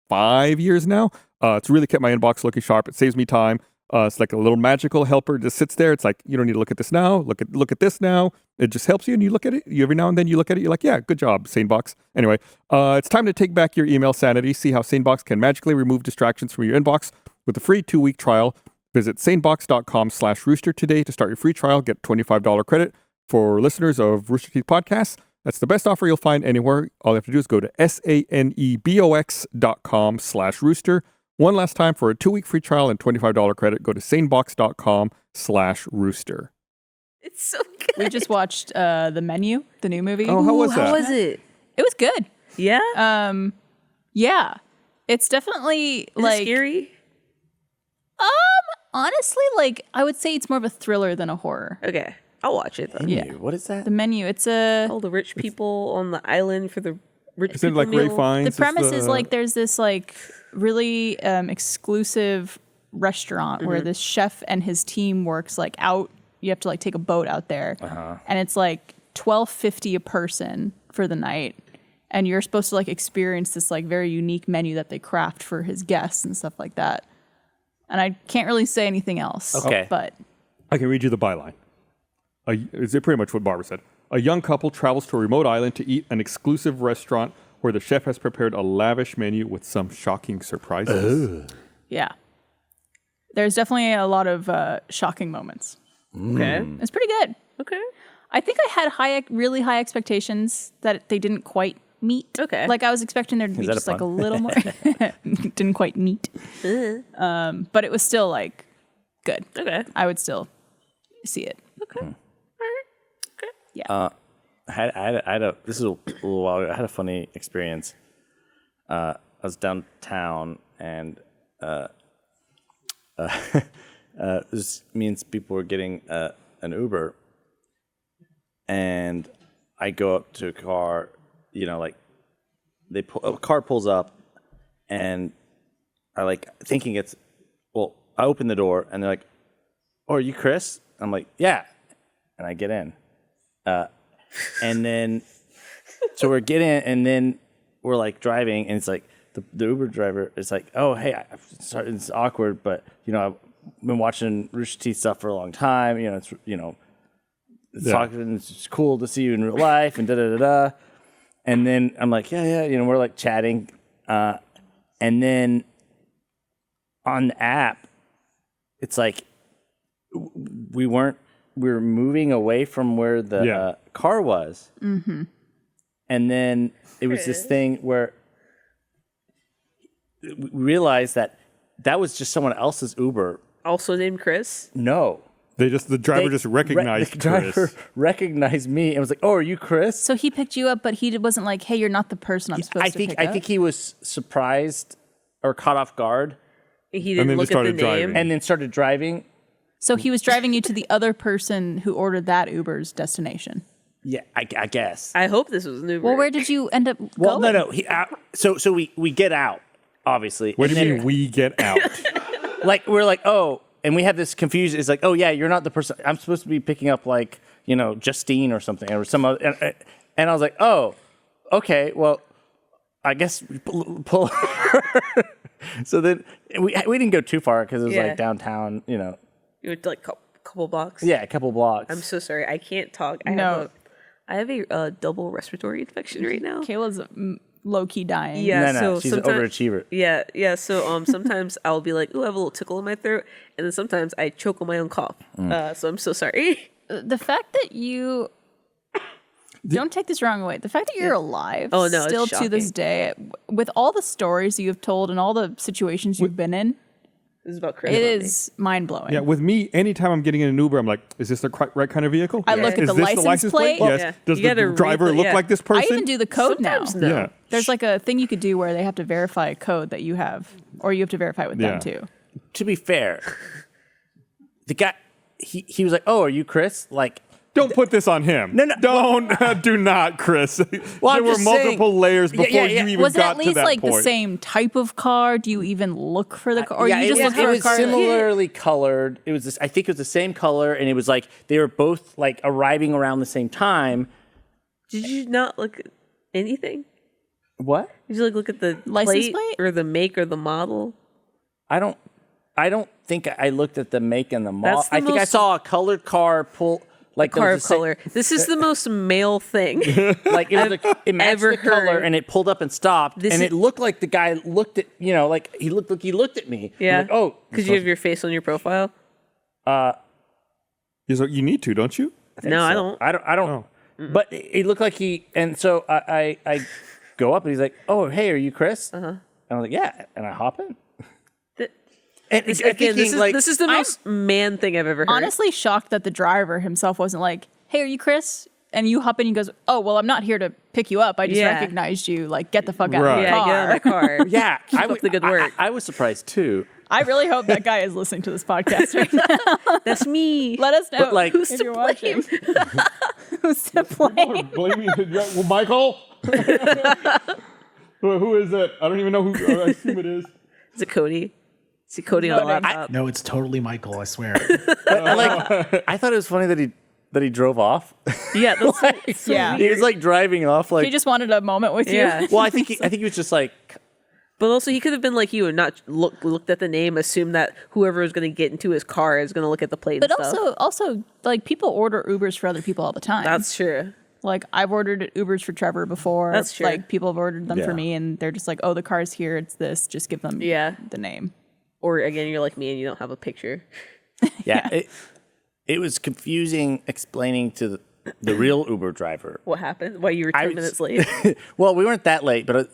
5 years now. It's really kept my inbox looking sharp. It saves me time. It's like a little magical helper. It just sits there. It's like, you don't need to look at this now. Look at this now. It just helps you, and you look at it. Every now and then you look at it. You're like, yeah, good job, SaneBox. Anyway, it's time to take back your email sanity. See how SaneBox can magically remove distractions from your inbox with a free 2-week trial. Visit sanebox.com/rooster today to start your free trial. Get $25 credit for listeners of Rooster Teeth Podcasts. That's the best offer you'll find anywhere. All you have to do is go to sanebox.com/rooster. One last time for a 2-week free trial and $25 credit. Go to sanebox.com/rooster. It's so good. We just watched The Menu, the new movie. Oh, how was that? How was it? It was good. Yeah? Yeah. It's definitely Is like it scary? honestly, like I would say it's more of a thriller than a horror. Okay. I'll watch it, though. Yeah. What is that? The Menu, it's a All the rich people on the island for the rich Is it people like Ray meal. Fiennes? the premise is like there's this like really exclusive restaurant where this chef and his team works like out. You have to like take a boat out there, and it's like $12.50 a person for the night, and you're supposed to like experience this like very unique menu that they craft for his guests and stuff like that. And I can't really say anything else. Okay. But I can read you the byline. It's pretty much what Barbara said. A young couple travels to a remote island to eat an exclusive restaurant where the chef has prepared a lavish menu with some shocking surprises. yeah, there's definitely a lot of shocking moments. Okay. It's pretty good. Okay. I think I had really high expectations that they didn't quite meet. Okay. Like I was expecting there to be that a just like a pun? little more. Didn't quite meet. But it was still like good. Okay. I would still see it. Okay. All right. Okay. Yeah. I had a this is a little while ago. I had a funny experience. I was downtown and this means people were getting an Uber, and I go up to a car, like a car pulls up, and I like thinking I open the door and they're like, "Oh, are you Chris?" I'm like, "Yeah," and I get in, and then so we're getting, and then we're like driving, and it's like the Uber driver is like, "Oh, hey, it's awkward, but I've been watching Rooster Teeth stuff for a long time. It's talking. It's cool to see you in real life, and da da da da." And then I'm like, yeah. We're like chatting, and then on the app, it's like we were moving away from where the car was, and then it was this thing where we realized that was just someone else's Uber. Also named Chris? No. The driver just recognized the driver Chris. recognized me and was like, "Oh, are you Chris?" So he picked you up, but he wasn't like, "Hey, you're not the person I'm supposed to pick up." I think he was surprised or caught off guard, He didn't look at the name. and then started driving. So he was driving you to the other person who ordered that Uber's destination. Yeah, I guess. I hope this was an Uber. Well, where did you end up Well, going? no. So we get out, obviously. What do you mean we get out? Like we're like, oh, and we have this confusion. It's like, oh yeah, you're not the person. I'm supposed to be picking up like Justine or something or some other. And I was like, oh, okay, well, I guess we pull her. So then we didn't go too far because it was like downtown. You went to like a couple blocks? Yeah, a couple blocks. I'm so sorry. I can't talk. I I have a double respiratory infection right now. Kayla's low-key dying. Yeah, No, she's an overachiever. Yeah. So sometimes I'll be like, "Ooh, I have a little tickle in my throat," and then sometimes I choke on my own cough. So I'm so sorry. The fact that you don't take this wrong way. The fact that you're alive, Oh, no, it's still to this shocking. day, with all the stories you have told and all the situations you've been in, This is about Chris. it is mind blowing. Yeah, with me, anytime I'm getting in an Uber, I'm like, is this the right kind of vehicle? I look at Is the this license plate. Yes. Yeah. Does You gotta the read driver the- look yeah. like this I person? even do the code now. Sometimes no. Yeah. There's like a thing you could do where they have to verify a code that you have, or you have to verify it with Yeah. them too. To be fair, the guy, he was like, "Oh, are you Chris?" Like, Don't put this on him. No. Don't. Do not, Chris. Well, there I'm were just multiple saying- layers before Yeah. you even Was it got at to least that like point. the same type of car? Do you even look for the car, or yeah, you just it look was, for it a was car? similarly colored. It was this, I think it was the same color, and it was like they were both like arriving around the same time. Did you not look at anything? What? Did you look at the License plate? or the make or the model? I don't think I looked at the make and the model. That's the I think I most- saw a colored car pull like there Car was of the same- color. This is the most male thing. Like it, was it matched ever the color, heard. and it pulled up and stopped, This and is- it looked like the guy looked at like he looked at me. I'm Yeah. like, oh, Because you have your face on your profile. You need to, don't you? No, I don't. I don't. But it looked like he, and so I go up and he's like, "Oh, hey, are you Chris?" And I'm like, "Yeah," and I hop in. Th- And This, I'm again, this thinking, is the most man thing I've ever heard. Honestly, shocked that the driver himself wasn't like, "Hey, are you Chris?" And you hop in and he goes, "Oh, well, I'm not here to pick you up. I just Yeah. recognized you. Like, get the fuck out Right. of the yeah, car." get out of my car. yeah, Keep I up would, the good work. I was surprised too. I really hope that guy is listening to this podcast right now. That's me. Let us know But, like- if Who's to you're blame? watching. Who's to blame? Blame me. Well, Michael? Who is it? I don't even know who. I assume it is. Is it Cody? See Cody on the No, no. laptop. No, it's totally Michael, I swear. I thought it was funny that he drove off. Yeah, that's so Yeah. He weird. was like driving off, like. He just wanted a moment with you. Yeah. well, I think he was just like. But also, he could have been like you and not looked at the name, assumed that whoever is going to get into his car is going to look at the plate. But and stuff. also, like, people order Ubers for other people all the time. That's true. Like, I've ordered Ubers for Trevor before. That's true. Like, people have ordered them Yeah. for me, and they're just like, "Oh, the car's here. It's this. Just give them Yeah. the name." Or again, you're like me and you don't have a picture. Yeah, it was confusing explaining to the real Uber driver. What happened? Why you were 10 minutes late? Well, we weren't that late, but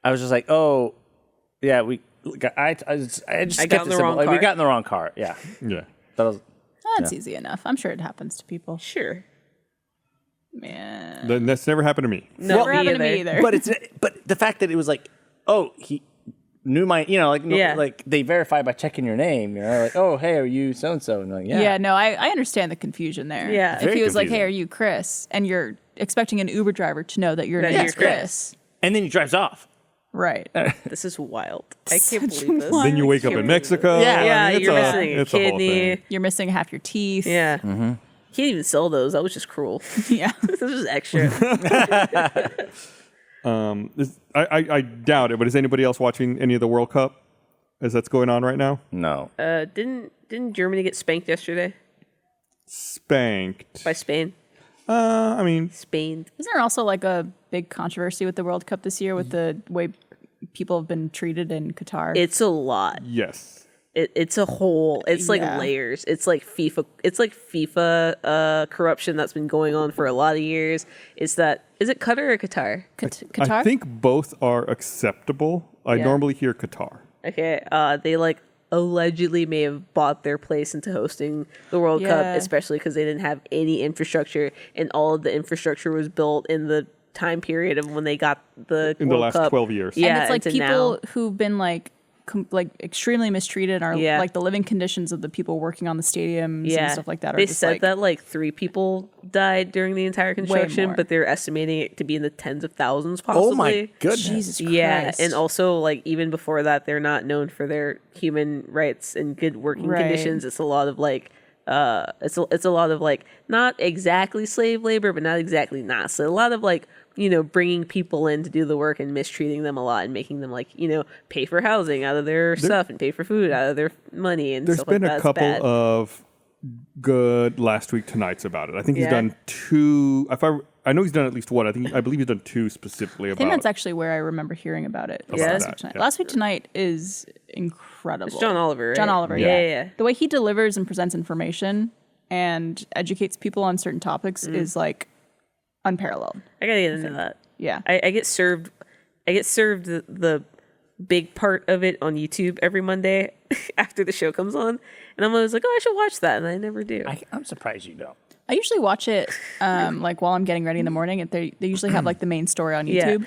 I was just like, oh, yeah, I just I skipped got in a the wrong symbol. Like, we car. got in the wrong car. Yeah, Yeah. that was. That's easy enough. I'm sure it happens to people. Sure. Man. That's never happened to me. No, Never happened to me either. But the fact that it was like, oh, he knew my, Yeah. like they verify by checking your name. Like, oh, hey, are you so and so? And like, yeah, Yeah, no, I understand the confusion there. Yeah. If Very he was like, "Hey, confusing. are you Chris?" and you're expecting an Uber driver to know that your That name you're is Chris. Chris. And then he drives off. Right. This is wild. I can't Such believe this. wild- Then you wake up in Mexico. Yeah. Yeah, I mean, you're it's missing a it's whole kidney. thing. You're missing half your teeth. Yeah. Can't even sell those. That was just cruel. Yeah. This is just extra. I doubt it, but is anybody else watching any of the World Cup as that's going on right now? No. Didn't Germany get spanked yesterday Spanked. by Spain? I mean, Spain. Isn't there also like a big controversy with the World Cup this year with the way people have been treated in Qatar? It's a lot. yes. It's a whole. It's like Yeah. layers. It's like FIFA. It's like FIFA corruption that's been going on for a lot of years. Is it Qatar or Qatar? Qatar? I think both are acceptable. I Yeah. normally hear Qatar. Okay. They like allegedly may have bought their place into hosting the World Cup, Yeah. especially because they didn't have any infrastructure, and all of the infrastructure was built in the time period of when they got the In the World last Cup. 12 years. Yeah, and it's like into people now. who've been like extremely mistreated are Yeah. like the living conditions of the people working on the stadiums and stuff like that are They just said like, that like 3 people died during the entire construction, more. but they're estimating it to be in the tens of thousands possibly. Oh my goodness. Jesus Christ. Yeah, and also like even before that, they're not known for their human rights and good working Right. conditions. It's a lot of like, it's a lot of like not exactly slave labor, but not exactly not. So a lot of like bringing people in to do the work and mistreating them a lot and making them like pay for housing out of their stuff and pay for food out of their money and There's stuff been like a that. couple It's bad. of good last week to nights about it. I think he's done 2. I know he's done at least one. I believe he's done 2 specifically about. I think that's actually where I remember hearing about it. Last Week Tonight is incredible. It's John Oliver, right? John Oliver, yeah. The way he delivers and presents information and educates people on certain topics is like unparalleled. I gotta get into that. Yeah. I get served the big part of it on YouTube every Monday after the show comes on, and I'm always like, oh, I should watch that, and I never do. I'm surprised you don't. I usually watch it like while I'm getting ready in the morning. They usually have like the main story on YouTube.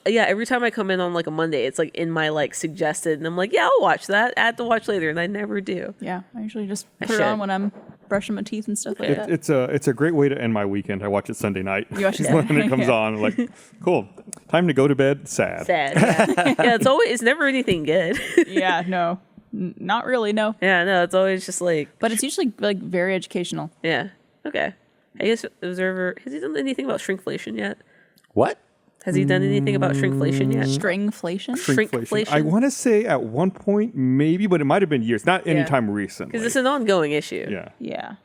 Every time I come in on like a Monday, it's like in my like suggested, and I'm like, yeah, I'll watch that. Add to watch later, and I never do. Yeah, I usually just put it on when I'm brushing my teeth and stuff like that. It's a great way to end my weekend. I watch it Sunday night. You watch it when it comes on. Like, cool. Time to go to bed. Sad. Yeah. It's never anything good. Yeah, no, not really. No. Yeah, no, it's always just like. But it's usually like very educational. Yeah. Okay. I guess Observer, has he done anything about shrinkflation yet? What? Has he done anything about shrinkflation yet? Stringflation? Shrinkflation? I want to say at one point, maybe, but it might have been years. Not anytime recently. Because it's an ongoing issue. Yeah. Yeah.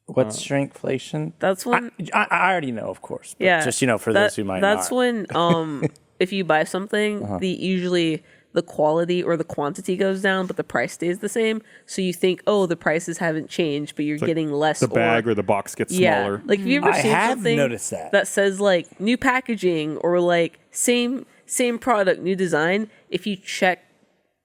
What's shrinkflation? That's when... I already know, of course. But just, for those who might that's not. When, if you buy something, usually the quality or the quantity goes down, but the price stays the same. So you think, oh, the prices haven't changed, but you're getting less. The bag or the box gets smaller. Like, have you ever seen something noticed that says like new packaging or like same product, new design? If you check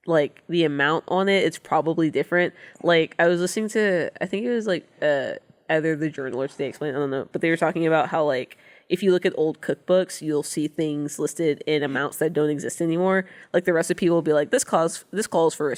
like the amount on it, it's probably different. Like I was listening to, I think it was like either the Journal or Today Explained, I don't know, but they were talking about how like if you look at old cookbooks, you'll see things listed in amounts that don't exist anymore. Like the recipe will be like this calls for a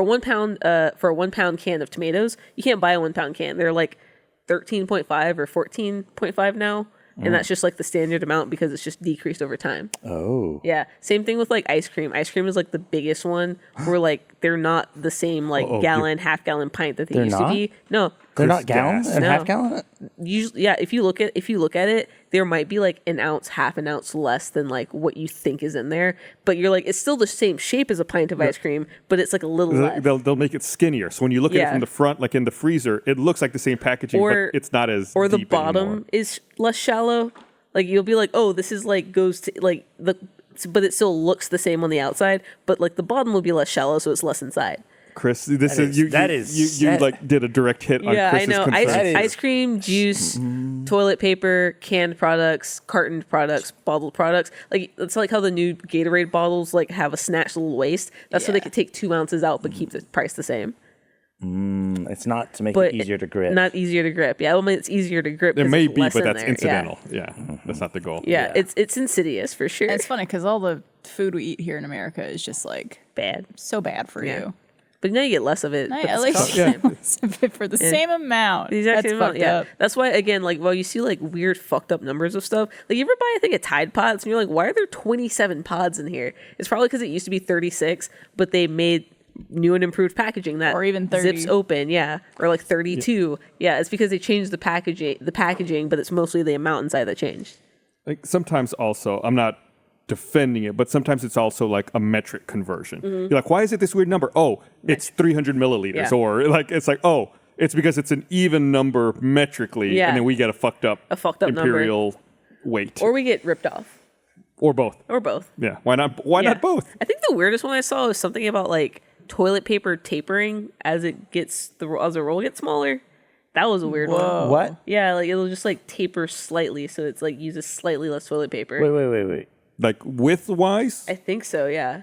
1 pound for a 1 pound can of tomatoes. You can't buy a 1 pound can. They're like 13.5 or 14.5 now. And that's just like the standard amount because it's just decreased over time. Oh. Yeah. Same thing with like ice cream. Ice cream is like the biggest one where like they're not the same like gallon, half gallon pint that they used to be. No. They're not gallons and half gallon? Usually, yeah, if you look at it, there might be like an ounce, half an ounce less than like what you think is in there. But you're like, it's still the same shape as a pint of ice cream, but it's like a little less. They'll make it skinnier. So when you look at it from the front, like in the freezer, it looks like the same packaging, but it's not as or the deep bottom anymore. is less shallow. Like you'll be like, oh, this is like goes to like but it still looks the same on the outside, but like the bottom will be less shallow, so it's less inside. Chris, you like did a direct hit on Chris's I know. Ice cream, juice, toilet paper, canned products, cartoned products, bottled products. Like it's like how the new Gatorade bottles like have a snatched little waist. That's so they could take 2 ounces out but keep the price the same. It's not to make it easier to grip. Not easier to grip. Yeah, well, it's easier to grip. It may be, but that's incidental. Yeah, that's not the goal. Yeah, it's insidious for sure. It's funny because all the food we eat here in America is just like bad, so bad for you. But now you get less of it. At least less of it for the same amount. The exact same amount. Yeah, that's why again, like, while you see like weird, fucked up numbers of stuff, like you ever buy, I think, a Tide Pods, and you're like, why are there 27 pods in here? It's probably because it used to be 36, but they made new and improved packaging that or even 30. Zips open, or like 32. Yeah, it's because they changed the packaging, but it's mostly the amount inside that changed. Like sometimes also, I'm not defending it, but sometimes it's also like a metric conversion. You're like, why is it this weird number? Oh, it's 300 milliliters, or like it's like, oh, it's because it's an even number metrically, and then we get a fucked up imperial number. Weight, or we get ripped off, or both. Yeah, why not? Why not both? I think the weirdest one I saw was something about like toilet paper tapering as the roll gets smaller. That was a weird one. What? Yeah, like it'll just like taper slightly, so it's like uses slightly less toilet paper. Wait. Like width-wise? I think so. Yeah.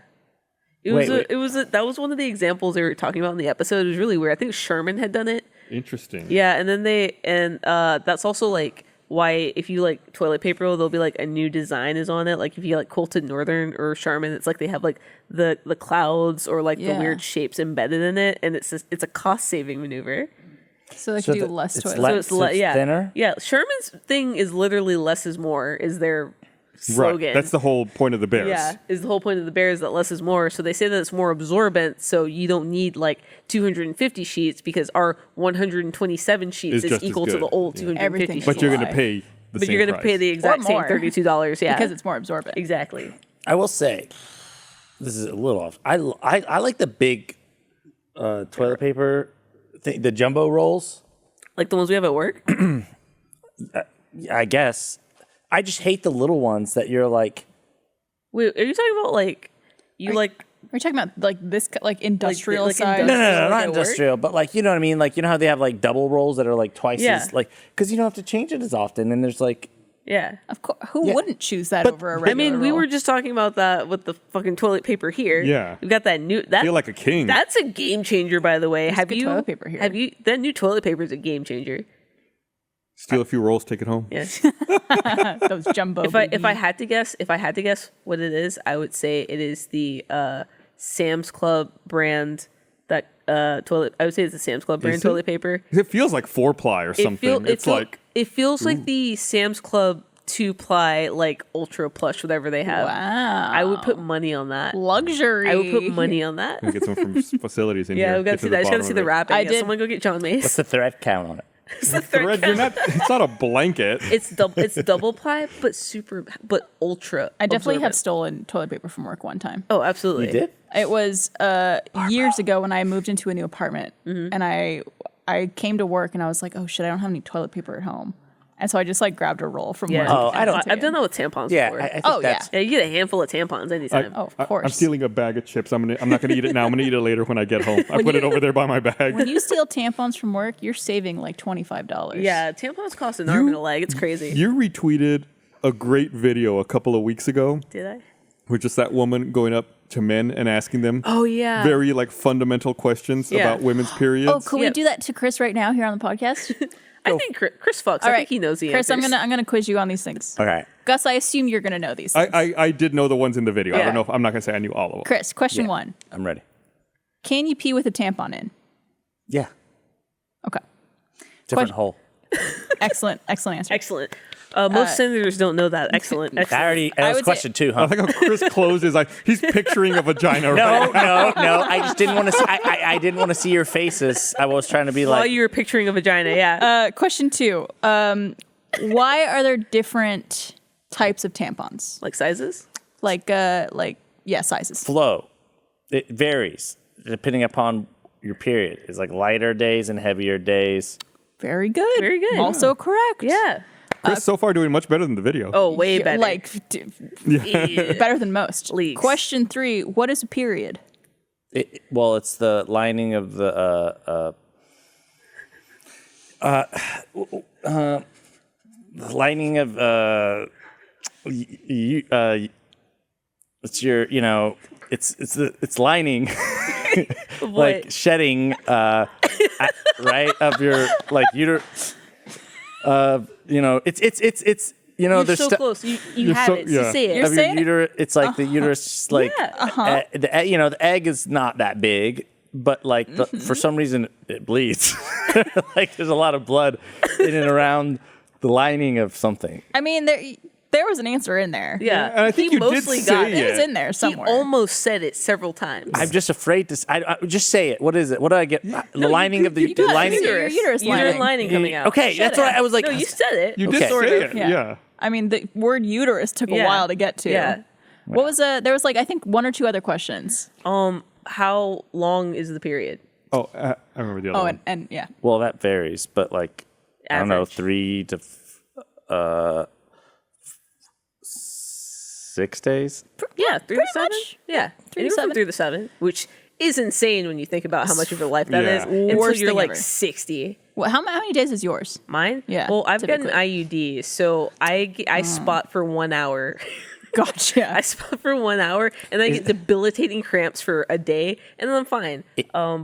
That was one of the examples they were talking about in the episode. It was really weird. I think Sherman had done it. Interesting. Yeah, and then that's also like why if you like toilet paper, there'll be like a new design is on it. Like if you like Quilted Northern or Charmin, it's like they have like the clouds or like the weird shapes embedded in it, and it's a cost saving maneuver. So they can do less toilet. So it's thinner. Yeah, Sherman's thing is literally less is more. Is their slogan. Right. That's the whole point of the bears. Yeah, is the whole point of the bears that less is more. So they say that it's more absorbent, so you don't need like 250 sheets because our 127 sheets is equal to the old 250 sheets. But you're going to pay the exact same $32. Yeah, because it's more absorbent. Exactly. I will say, this is a little off. I like the big toilet paper the jumbo rolls. Like the ones we have at work? I guess. I just hate the little ones that you're like. Wait, are you talking about like Are you talking about like this like industrial like size? No, not at industrial, but like you know what I mean. Like you know how they have like double rolls that are like twice as like because you don't have to change it as often, and there's like. Yeah. Of course. Who wouldn't choose that over a regular I mean, we roll? were just talking about that with the fucking toilet paper here. Yeah. We've got that new. That, Feel like a king. That's a game changer, by the way. There's good toilet paper here. Have you? That new toilet paper is a game changer. Steal a few rolls, take it home. Yes. Those jumbo. if I had to guess what it is, I would say it is the Sam's Club brand that toilet. I would say it's the Sam's Club brand toilet paper. It feels like 4-ply or something. It feels like the Sam's Club 2-ply, like ultra plush, whatever they have. Wow. I would put money on that. Luxury. I would put money on that. We get some from facilities in here. Yeah, we got to see that. I just got to see the wrapping. I did. Someone go get John Mace. What's the thread count on it? It's the third Thread, it's not a blanket. It's double ply, but ultra. I definitely have absorbent. stolen toilet paper from work one time. Oh, absolutely. You did? It was years ago when I moved into a new apartment, and I came to work and I was like, oh shit, I don't have any toilet paper at home, and so I just like grabbed a roll from work. Oh, I've done that with tampons before. I think Oh, that's. Yeah, you get a handful of tampons anytime. Oh, of course. I'm stealing a bag of chips. I'm not gonna eat it now. I'm gonna eat it later when I get home. I put it over there by my bag. When you steal tampons from work, you're saving like $25. Yeah, tampons cost an arm and a leg. It's crazy. You retweeted a great video a couple of weeks ago Did I? with just that woman going up to men and asking them Oh yeah. very like fundamental questions Yeah. about women's periods. Oh, could we Yep. do that to Chris right now here on the podcast? I think Chris fucks. All I right, think he knows the Chris, answers. I'm gonna quiz you on these things. Okay. Gus, I assume you're gonna know these things. I did know the ones in the video. I Yeah. don't know if I'm not gonna say I knew all of them. Chris, question one: I'm ready. can you pee with a tampon in? Yeah. Okay, Different hole. excellent answer. Excellent. Most senators don't know that. Excellent. That Excellent. was would question say- 2, huh? I like how Chris closed his eyes. He's picturing a vagina. No, right? no. I just didn't want to. I didn't want to see your faces. I was trying to be While like. you were picturing a vagina, yeah. Question 2: why are there different types of tampons? Like sizes? Sizes. Flow. It varies depending upon your period. It's like lighter days and heavier days. Very good. Very good. Also correct. Yeah. Chris so far doing much better than the video. Oh, way better. Better than most. Leagues. Question 3: what is a period? It's the lining of the lining of it's your it's lining like shedding right of your like uterus it's You're there's so close. You have so- it. yeah. So say it. You're of your saying it? uterus. It's like the uterus, like the egg is not that big, but like for some reason it bleeds. Like there's a lot of blood in and around the lining of something. I mean, there was an answer in there. Yeah. And I think he you did mostly say got it. it. It was in there somewhere. He almost said it several times. I'm just afraid to. I just say it. What is it? What do I get? The lining of the you got it. lining. Your uterus Uterine lining. lining coming out. Okay, that's what I was like. No, you said it. You did Okay. say it. Yeah. Yeah. I mean, the word uterus took a Yeah. while to get to. Yeah. What was there was like I think 1 or 2 other questions. How long is the period? Oh, I remember the other Oh, one. and yeah. Well, that varies, but like I don't know, Average. 3 to 6 days. Yeah, 3 to pretty 7. much. Yeah, 3 to anywhere from 7. 3 to 7, which is insane when you think about how much of your life that Yeah. is. Until Worst you're thing like ever. 60. Well, how many days is yours? Mine? Yeah, Well, I've got an typically. IUD, so I spot for 1 hour. Gotcha. I spot for 1 hour, and I get debilitating cramps for a day, and then I'm fine.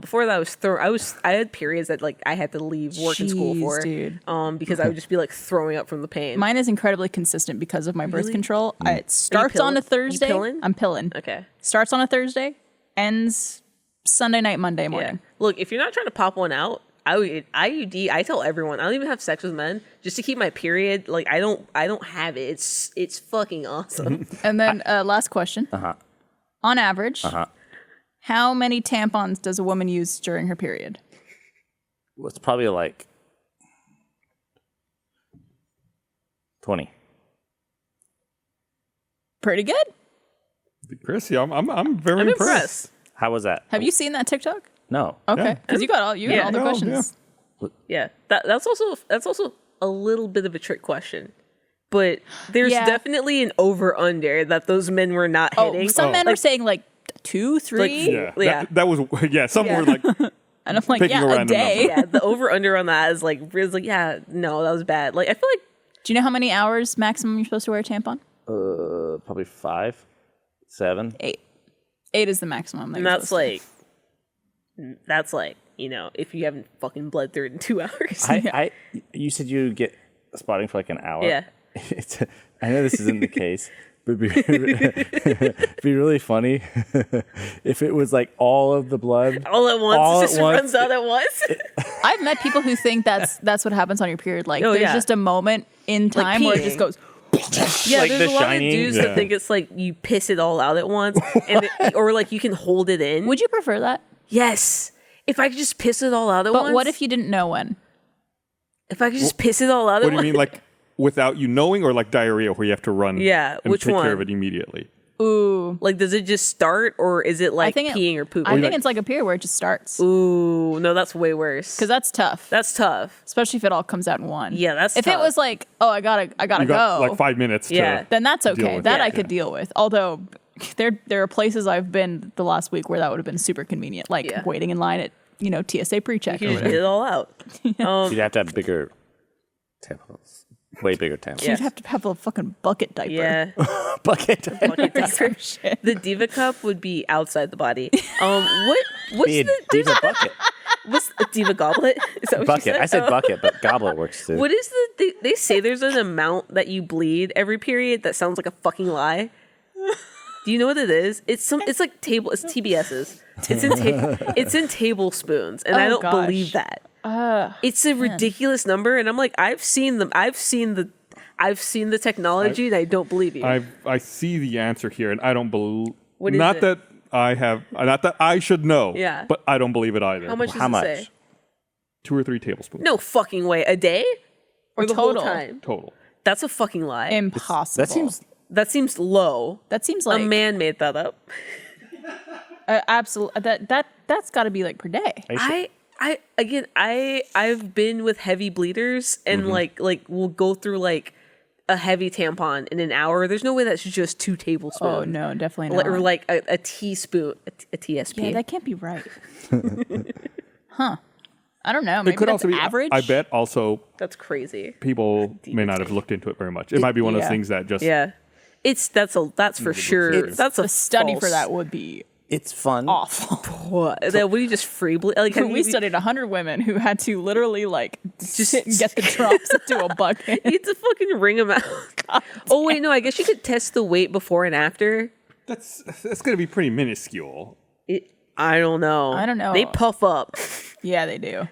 Before that, I had periods that like I had to leave work and school Jeez, for, dude. because I would just be like throwing up from the pain. Mine is incredibly consistent because of my birth Really? control. It starts on pilling? a Thursday. You pilling? I'm pilling. Okay. Starts on a Thursday, ends Sunday night, Monday Yeah. morning. Look, if you're not trying to pop one out, IUD, I tell everyone, I don't even have sex with men just to keep my period. Like I don't have it. It's fucking awesome. And then last question. On average, how many tampons does a woman use during her period? Well, it's probably like 20. Pretty good. Chris, yeah, I'm very I'm impressed. impressed. How was that? Have you seen that TikTok? No. Okay, because you got all the questions. Yeah, that's also a little bit of a trick question. But there's definitely an over-under that those men were not hitting. Some men were saying like 2, 3. That was some were like, and I'm like, picking a a random day. number. Yeah, the over-under on that is like, that was bad. Like, I feel like. Do you know how many hours maximum you're supposed to wear a tampon? Probably 5, 7. 8. 8 is the maximum. And that's like, if you haven't fucking bled through it in 2 hours. You said you get spotting for like an hour. Yeah. I know this isn't the case, but it'd be really funny if it was like all of the blood all at once. It just runs out at once. I've met people who think that's what happens on your period. Like there's yeah. just a moment in time where it just goes. Yeah, like there's the a lot Shining. of dudes that think it's like you piss it all out at once, or like you can hold it in. Would you prefer that? Yes. If I could just piss it all out at once. But what if you didn't know when? If I could just piss it all out at once. What do you mean, like without you knowing, or like diarrhea where you have to run? Yeah, and which take one? care of it immediately. Ooh. Like, does it just start, or is it like peeing or pooping? I think it's like a period where it just starts. Ooh, no, that's way worse. Because that's tough. That's tough. Especially if it all comes out in one. Yeah, that's if tough. it was like, oh, I gotta You go. got like 5 minutes. Yeah. To then that's deal okay. with That it. I could deal with. Although there are places I've been the last week where that would have been super convenient, like waiting in line at TSA pre-check. You just get it all out. You'd have to have bigger tampons. Way bigger tampons. Yeah. You'd have to have a fucking bucket diaper. Yeah. Bucket. Bucket diaper. Shit. The diva cup would be outside the body. What's Be a the diva bucket. what's a diva goblet? Is that what Bucket. you said? I said Oh. bucket, but goblet works too. What is they say there's an amount that you bleed every period that sounds like a fucking lie. Do you know what it is? It's like TBS's. It's in tablespoons, and I don't believe that. It's a ridiculous number, and I'm like, I've seen the technology, and I don't believe you. I see the answer here, and I don't believe. What is not it? that I have, not that I should know. Yeah. But I don't believe it either. How much does How it much? say? 2 or 3 tablespoons. No fucking way. A day? Or the total? whole time? Total. That's a fucking lie. Impossible. That seems low. That seems like a man made that up. absolutely. That's got to be like per day. I've been with heavy bleeders, and like we'll go through like a heavy tampon in an hour. There's no way that's just 2 tablespoons. Oh no, definitely not. Or like a teaspoon, a TSP. Yeah, that can't be right. Huh? I don't know. Maybe It could that's also be average. I bet also That's crazy. people may not have looked into it very much. It might be one of those things that just Yeah, that's for sure. That's a study false. for that would be It's fun. awful. What? That we just free bleed? Like We studied 100 women who had to literally like just sit and get the drops into a bucket. You have to fucking wring them out. Oh wait, no. I guess you could test the weight before and after. that's going to be pretty minuscule. I don't know. They puff up. Yeah, they do.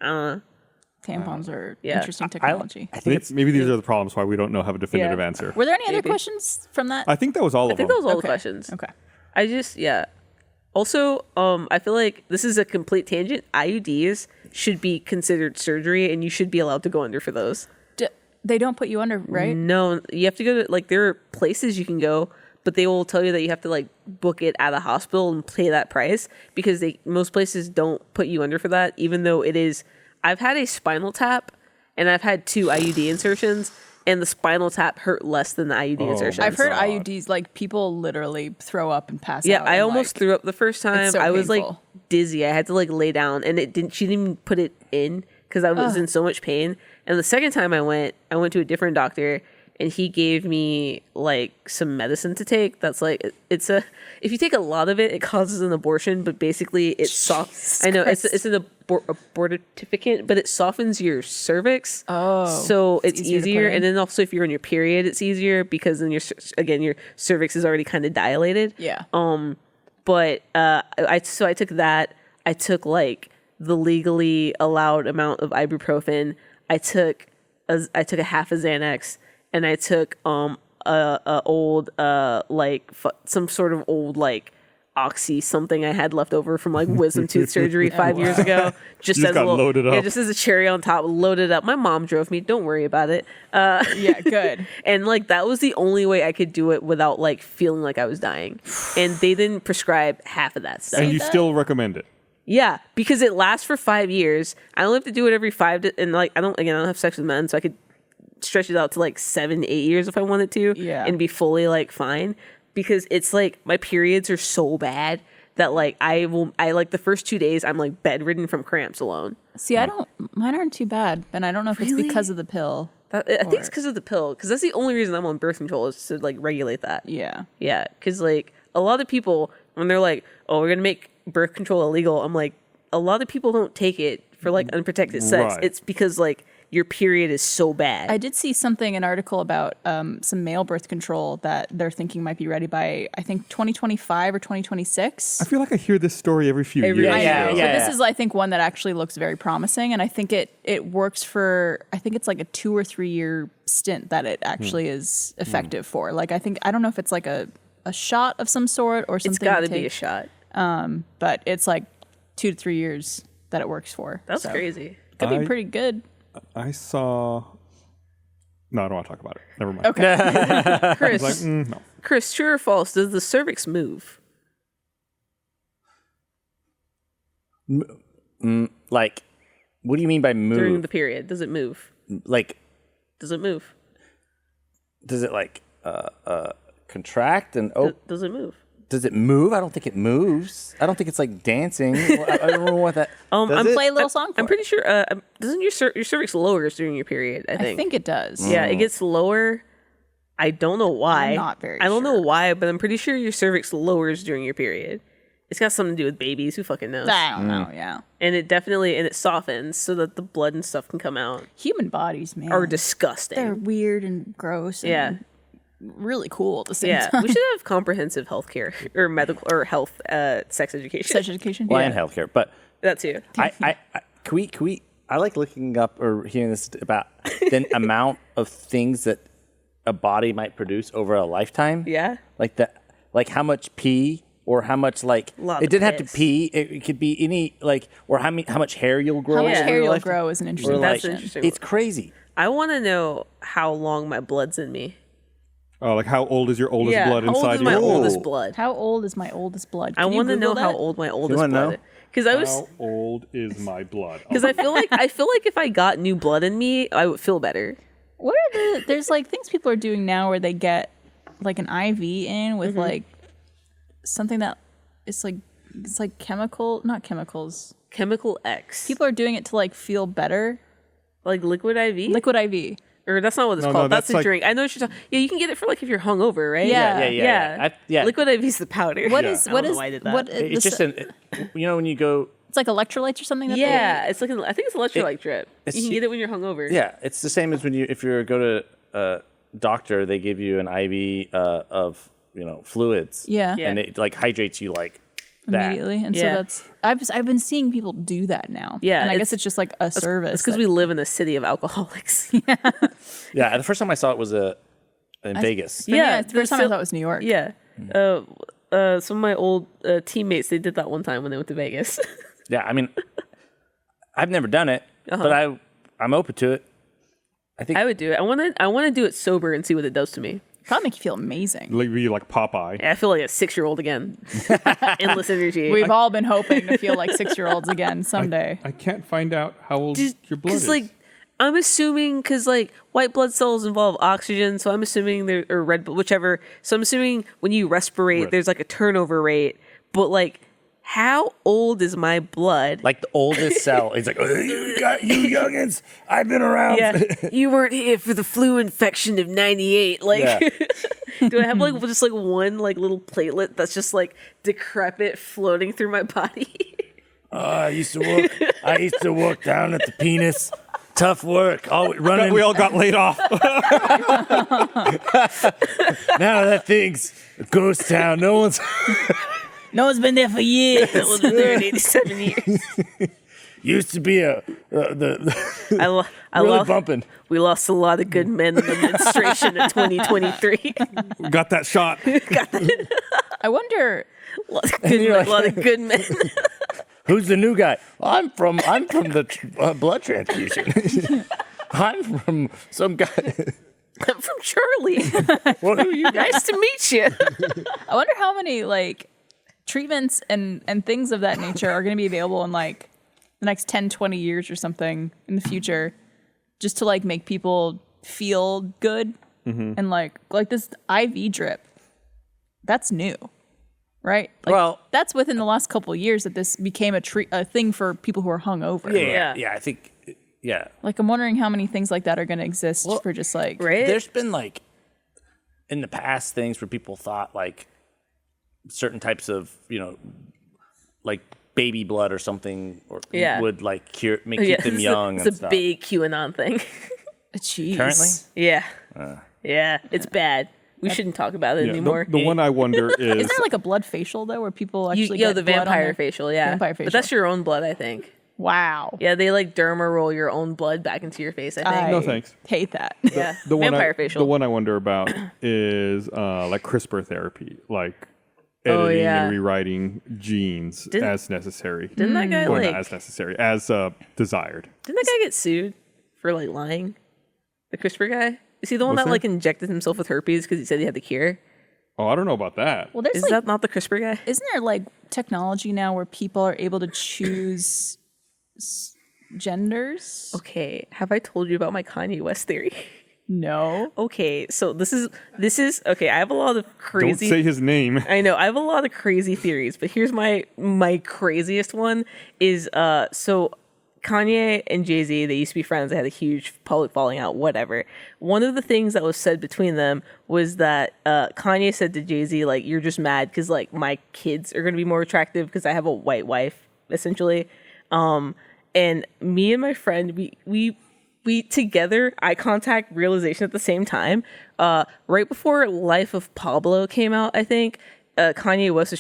Tampons are interesting technology. I think it's Maybe these are the problems why we don't have a definitive answer. Were there any other questions from that? I think that was all I of think them. that was all the questions. Okay. I just Also, I feel like this is a complete tangent. IUDs should be considered surgery, and you should be allowed to go under for those. They don't put you under, right? No, you have to go to like there are places you can go, but they will tell you that you have to like book it at a hospital and pay that price because most places don't put you under for that, even though it is. I've had a spinal tap, and I've had 2 IUD insertions, and the spinal tap hurt less than the IUD insertions. I've heard IUDs, like people literally throw up and pass out. Yeah, I and, almost like, threw up the first time. so I was like painful. dizzy. I had to like lay down, and she didn't even put it in because I was in so much pain. And the second time I went to a different doctor, and he gave me like some medicine to take. That's like if you take a lot of it, it causes an abortion. But basically, it's soft. I know it's an abortificant, but it softens your cervix. Oh, so it's easier to put easier. in. And then also, if you're on your period, it's easier because then your cervix is already kind of dilated. Yeah. But I took that. I took like the legally allowed amount of ibuprofen. I took a half a Xanax, and I took a old some sort of old like Oxy something I had left over from like wisdom tooth surgery 5 years ago. Just You as got a little, loaded up. Yeah, just as a cherry on top, loaded up. My mom drove me. Don't worry about it. Yeah, good. And like that was the only way I could do it without like feeling like I was dying. And they didn't prescribe half of that stuff. And you still recommend it. Yeah, because it lasts for 5 years. I only have to do it every 5 to, and like I don't have sex with men, so I could stretch it out to like 7-8 years if I wanted to, and be fully like fine. Because it's like my periods are so bad that like I like the first 2 days I'm like bedridden from cramps alone. See, mine aren't too bad, and I don't know if it's because of the pill. I think it's because of the pill, because that's the only reason I'm on birth control is to like regulate that. Yeah, because like a lot of people when they're like, oh, we're gonna make birth control illegal, I'm like, a lot of people don't take it for like unprotected sex. It's because like your period is so bad. I did see an article about some male birth control that they're thinking might be ready by, I think, 2025 or 2026. I feel like I hear this story every few years. Yeah. But this is, I think, one that actually looks very promising, and I think it works for, I think it's like a 2 or 3 year stint that it actually is effective for. Like, I don't know if it's like a shot of some sort or something. It's got to be a shot. But it's like 2 to 3 years that it works for. That's crazy. Could be pretty good. I saw. No, I don't want to talk about it. Never mind. Okay. Chris, no. Chris, true or false? Does the cervix move? Like, what do you mean by move? During the period, does it move? Like, does it move? Does it like contract and Does it move? Does it move? I don't think it moves. I don't think it's like dancing. I don't know what that. Play a little song. I'm pretty sure. Doesn't your cervix lowers during your period? I think it does. Yeah, it gets lower. I don't know why. I'm not very. I don't know why, but I'm pretty sure your cervix lowers during your period. It's got something to do with babies. Who fucking knows? I don't know. Yeah. And it softens so that the blood and stuff can come out. Human bodies, man, are disgusting. They're weird and gross. And really cool at the same time. We should have comprehensive healthcare or medical or health sex education. Sex education. Well, and healthcare, but that too. Can we I like looking up or hearing this about the amount of things that a body might produce over a lifetime. Yeah. Like how much pee or how much it didn't have to pee. It could be any or how much hair you'll grow. How much hair you'll grow is an interesting That's question. interesting. It's crazy. I want to know how long my blood's in me. Oh, like how old is your oldest blood inside you? How old is my oldest blood? How old is my oldest blood? I want to know how old my oldest blood is. Because how old is my blood? Because I feel like if I got new blood in me, I would feel better. What are there's like things people are doing now where they get like an IV in with like something that it's like not chemicals. Chemical X. People are doing it to like feel better. Like liquid IV? Liquid IV. Or that's not what it's called. That's a drink. I know what you're talking. Yeah, you can get it for like if you're hungover, right? Yeah. Liquid IV is the powder. What is why I did that? It's just when you go. It's like electrolytes or something. It's like I think it's electrolyte drip. You can get it when you're hungover. Yeah, it's the same as if you go to a doctor, they give you an IV of fluids. Yeah. And it like hydrates you like that. Immediately, and so that's I've been seeing people do that now. Yeah, and I guess it's just like a service. It's because we live in a city of alcoholics. Yeah, the first time I saw it was in Vegas. The first time I thought it was New York. Yeah, some of my old teammates, they did that one time when they went to Vegas. Yeah, I mean, I've never done it, but I'm open to it. I think I would do it. I want to do it sober and see what it does to me. Probably make you feel amazing. Be like Popeye. I feel like a 6-year-old again. Endless energy. We've all been hoping to feel like 6-year-olds again someday. I can't find out how old your blood is. Like, I'm assuming because like white blood cells involve oxygen, so I'm assuming or red blood, whichever. So I'm assuming when you respirate, there's like a turnover rate. But like, how old is my blood? like the oldest cell. He's like, you youngins, I've been around. Yeah, you weren't here for the flu infection of '98. Like, do I have like just like one like little platelet that's just like decrepit floating through my body? I used to work down at the penis. Tough work. Running. We all got laid off. Now that thing's a ghost town. No one's been there for years. That was there in 87 years. Used to be bumping. We lost a lot of good men in the administration in 2023. Got that shot. I wonder. A lot of good men. Who's the new guy? I'm from the blood transfusion. I'm from some guy. I'm from Charlie. Well, who are you? Nice to meet you. I wonder how many like treatments and things of that nature are going to be available in like the next 10, 20 years or something in the future, just to like make people feel good. And like this IV drip, that's new, right? Like, Well, that's within the last couple of years that this became a thing for people who are hungover. Yeah, I think, yeah. Like, I'm wondering how many things like that are going to exist for just like... Right? There's been like, in the past, things where people thought like certain types of, like baby blood or something would like keep them young It's and a stuff. big QAnon thing. Jeez. Currently? Yeah. Yeah, it's bad. We shouldn't talk about it anymore. The one I wonder is... Isn't there like a blood facial though, where people actually the get blood on vampire their- facial, yeah. Vampire facial. But that's your own blood, I think. Wow. Yeah, they like derma roll your own blood back into your face, I think. No thanks. Hate that. Yeah, vampire facial. The one I wonder about is like CRISPR therapy, like editing and rewriting genes as necessary. Didn't that guy or like... not as necessary, as desired. Didn't that guy get sued for like lying? The CRISPR guy? Is he the one that like injected himself with herpes because he said he had the cure? Oh, I don't know about that. Well, there's Is like, that not the CRISPR guy? isn't there like technology now where people are able to choose genders? Okay, have I told you about my Kanye West theory? No. Okay, so this is okay. I have a lot of Don't crazy. say his name. I know I have a lot of crazy theories, but here's my craziest one is so Kanye and Jay-Z, they used to be friends. They had a huge public falling out, whatever. One of the things that was said between them was that Kanye said to Jay-Z, like, you're just mad because, like, my kids are going to be more attractive because I have a white wife, essentially. And me and my friend, we together, eye contact, realization at the same time. Right before Life of Pablo came out, I think, Kanye West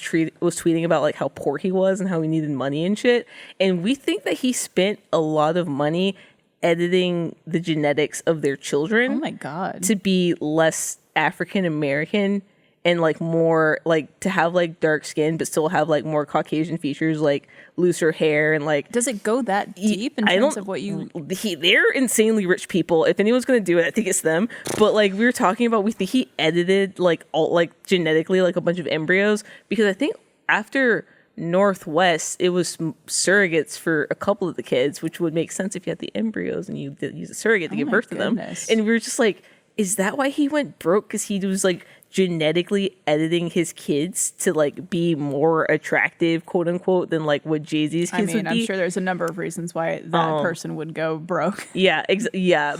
was tweeting about like how poor he was and how he needed money and shit. And we think that he spent a lot of money editing the genetics of their children. Oh my God. To be less African American and like more like to have like dark skin but still have like more Caucasian features, like looser hair and like. Does it go that deep in terms of what you... They're insanely rich people. If anyone's gonna do it, I think it's them. But like we were talking about, we think he edited like all like genetically like a bunch of embryos, because I think after Northwest it was surrogates for a couple of the kids, which would make sense if you had the embryos and you use a surrogate to give birth to them. And we were just like, is that why he went broke? Because he was like genetically editing his kids to like be more attractive, quote unquote, than like what Jay-Z's kids would be. I'm sure there's a number of reasons why that person would go broke. Yeah,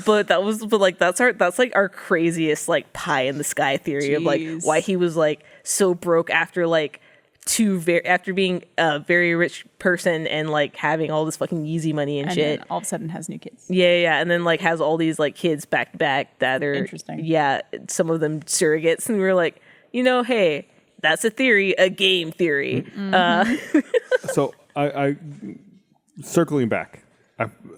but that's like our craziest like pie in the sky theory of like why he was like so broke after like after being a very rich person and like having all this fucking Yeezy money and shit. Then all of a sudden has new kids. Yeah, and then like has all these like kids back to back that are interesting. Yeah, some of them surrogates, and we were like, hey, that's a theory, a game theory. So I circling back,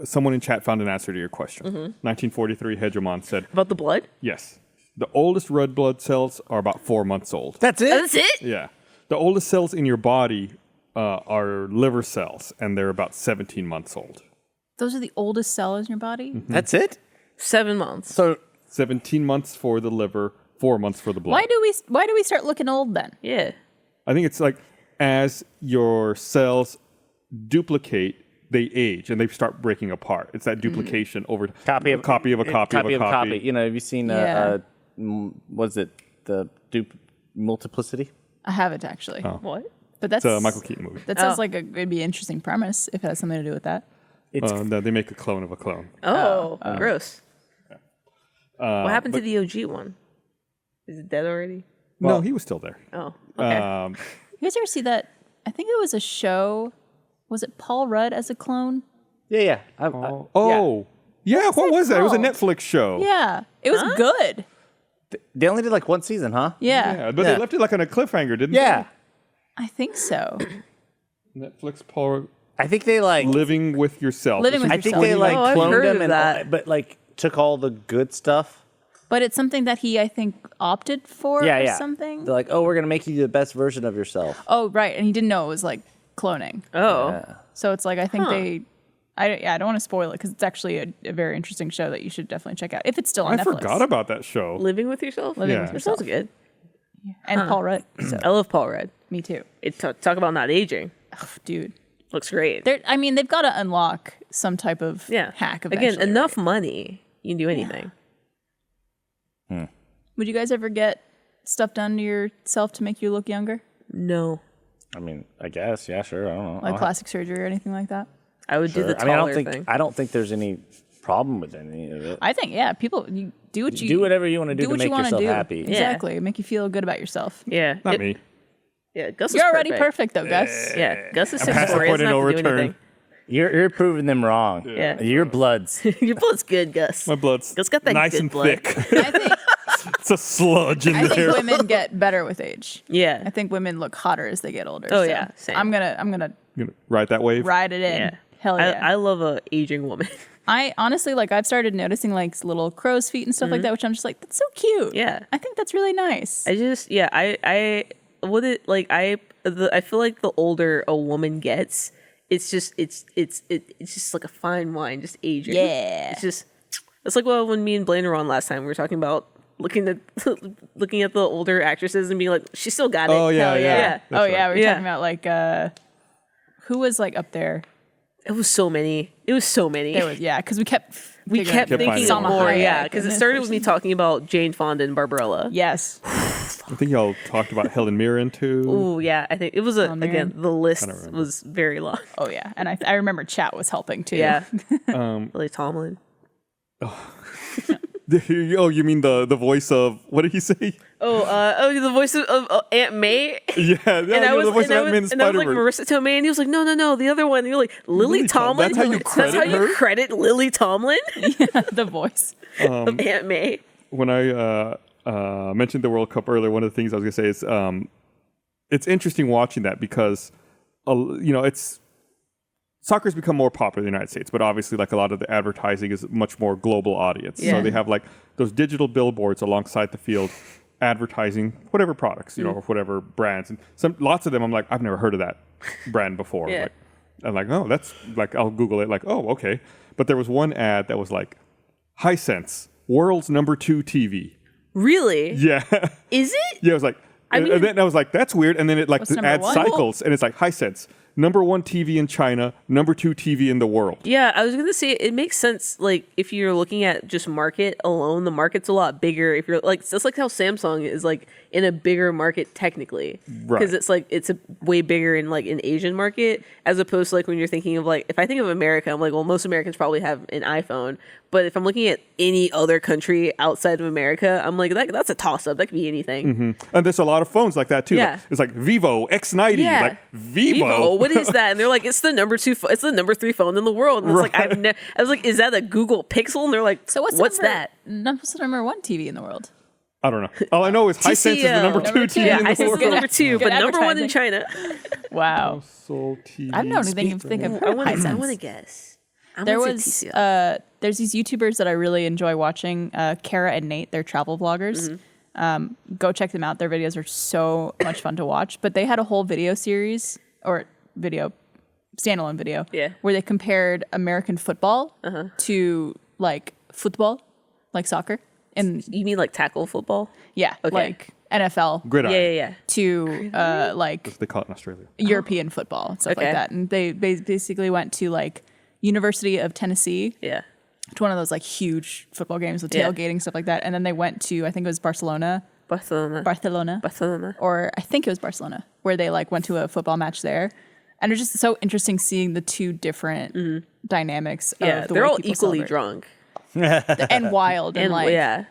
someone in chat found an answer to your question. 1943, Hegemon said About the blood? yes. The oldest red blood cells are about 4 months old. That's it? That's it? Yeah. The oldest cells in your body are liver cells, and they're about 17 months old. Those are the oldest cells in your body? That's it? 7 months. So 17 months for the liver, 4 months for the blood. Why do we start looking old then? Yeah. I think it's like as your cells duplicate, they age and they start breaking apart. It's that duplication over copy of a copy. You know, have you seen was it the multiplicity? I haven't actually. What? But that's It's a Michael Keaton movie. That sounds like it'd be an interesting premise if it has something to do with that. No, they make a clone of a clone. Oh, gross. What happened to the OG one? Is it dead already? No, he was still there. Oh, okay. You guys ever see that? I think it was a show. Was it Paul Rudd as a clone? Yeah. Yeah. What was that? It was a called? Netflix show. Yeah. It was good. They only did like one season, huh? Yeah. But they left it like on a cliffhanger, didn't Yeah. I think so. they? Netflix, Paul, I think they like living with yourself. Living with I think yourself. they like Oh, I've cloned heard them of and that. but like took all the good stuff. But it's something that he, I think, opted for or something. They're like, oh, we're gonna make you the best version of yourself. Oh, right. And he didn't know it was like cloning. Oh. So it's like, I think I don't want to spoil it because it's actually a very interesting show that you should definitely check out if it's still on I Netflix. forgot about that show. Living with yourself? Living Yeah. with That yourself. sounds good. And Paul Rudd. So. I love Paul Rudd. me too. Talk about not aging. Oh, dude. Looks great. They've got to unlock some type of hack eventually. Again, enough money. You can do anything. Would you guys ever get stuff done to yourself to make you look younger? No. I mean, I guess, yeah, sure. I don't know. Like plastic surgery or anything like that? I would do the taller thing. I don't think there's any problem with any of it. I think, people, you do whatever you want to do to make yourself happy. Exactly. Make you feel good about yourself. Yeah. Not me. Yeah, Gus is You're already perfect though, Gus. Yeah, Gus is 6'4". past the He point doesn't of no have to do return. anything. You're proving them wrong. Yeah. Your blood's. Your blood's good, Gus. My blood's Gus got that nice good and blood. thick. I think It's a sludge in I there. think women get better with age. Yeah. I think women look hotter as they get older. Oh, so yeah, same. I'm gonna You gonna ride that wave? ride it in. Yeah. Hell yeah. I love a aging woman. I honestly I've started noticing like little crow's feet and stuff like that, which I'm just like, that's so cute. Yeah. I think that's really nice. I feel like the older a woman gets, it's just like a fine wine, just aging. Yeah. It's like when me and Blaine were on last time. We were talking about looking at the older actresses and being like, she still got it. Oh yeah, Hell yeah. yeah. That's We were Yeah. talking about like who was like up there? It was so many. There was because we kept thinking finding of more. Hayek Yeah, because and it this started with me talking about Jane Fonda and Barbarella. Yes. I think y'all talked about Helen Mirren too. Oh yeah, I think it was man. the list was very long. Oh yeah. And I remember chat was helping too. Yeah, Lily Tomlin. Oh, you mean the voice of what did he say? The voice of Aunt May. Yeah, And I was, the voice and I of Ant-Man was, and and I was like Spider-Verse. Marissa Tomei, and he was like, no, the other one. And you're like Lily Tomlin. That's how you credit her? credit Lily Tomlin The voice. of Aunt May. When I mentioned the World Cup earlier, one of the things I was gonna say is it's interesting watching that because it's soccer's become more popular in the United States, but obviously like a lot of the advertising is much more global audience. Yeah. So they have like those digital billboards alongside the field advertising whatever products, or whatever brands. And lots of them I'm like, I've never heard of that brand before. Yeah. Like, I'm like, oh, that's like, I'll Google it, like, oh, okay. But there was one ad that was like, Hisense, world's #2 TV. Really? Yeah. Is it? Yeah, it was like, and then I was like, that's weird. And then it like What's the number ad one? cycles, and it's like Hisense, #1 TV in China, #2 TV in the world. Yeah, I was gonna say it makes sense. Like if you're looking at just market alone, the market's a lot bigger. If you're like, that's like how Samsung is like in a bigger market technically, because Right. it's a way bigger in like an Asian market as opposed to like when you're thinking of like if I think of America, I'm like, well, most Americans probably have an iPhone. But if I'm looking at any other country outside of America, I'm like, that's a toss up. That could be anything. And there's a lot of phones like that too. Yeah. Like, it's like Vivo X90. Yeah. Like Vivo. What is that? And they're like, it's the #2. It's the #3 phone in the world. And it's like, I was like, is that a Google Pixel? And they're like, So what's that? What's the #1 TV in the world? I don't know. All I know is Hisense is the TCL. #2 Number two. TV Yeah, in I the said world. #2, but Good #1 in advertising. China. Wow. Soul TV. I don't even think I've heard I of want Hisense. to guess. There was there's these YouTubers that I really enjoy watching, Kara and Nate. They're travel vloggers. Go check them out. Their videos are so much fun to watch. But they had a whole video series or standalone video, where they compared American football to like football, like soccer, and You mean like tackle football? like NFL Gridiron. Yeah. to like They call it in Australia. European football and stuff Okay. like that. And they basically went to like University of Tennessee Yeah. to one of those like huge football games with Yeah. tailgating, stuff like that. And then they went to, I think it was Barcelona, Barcelona. or I think it was Barcelona, where they like went to a football match there. And it's just so interesting seeing the two different dynamics. Yeah, of the they're way all people equally celebrate. drunk. And wild and like yeah.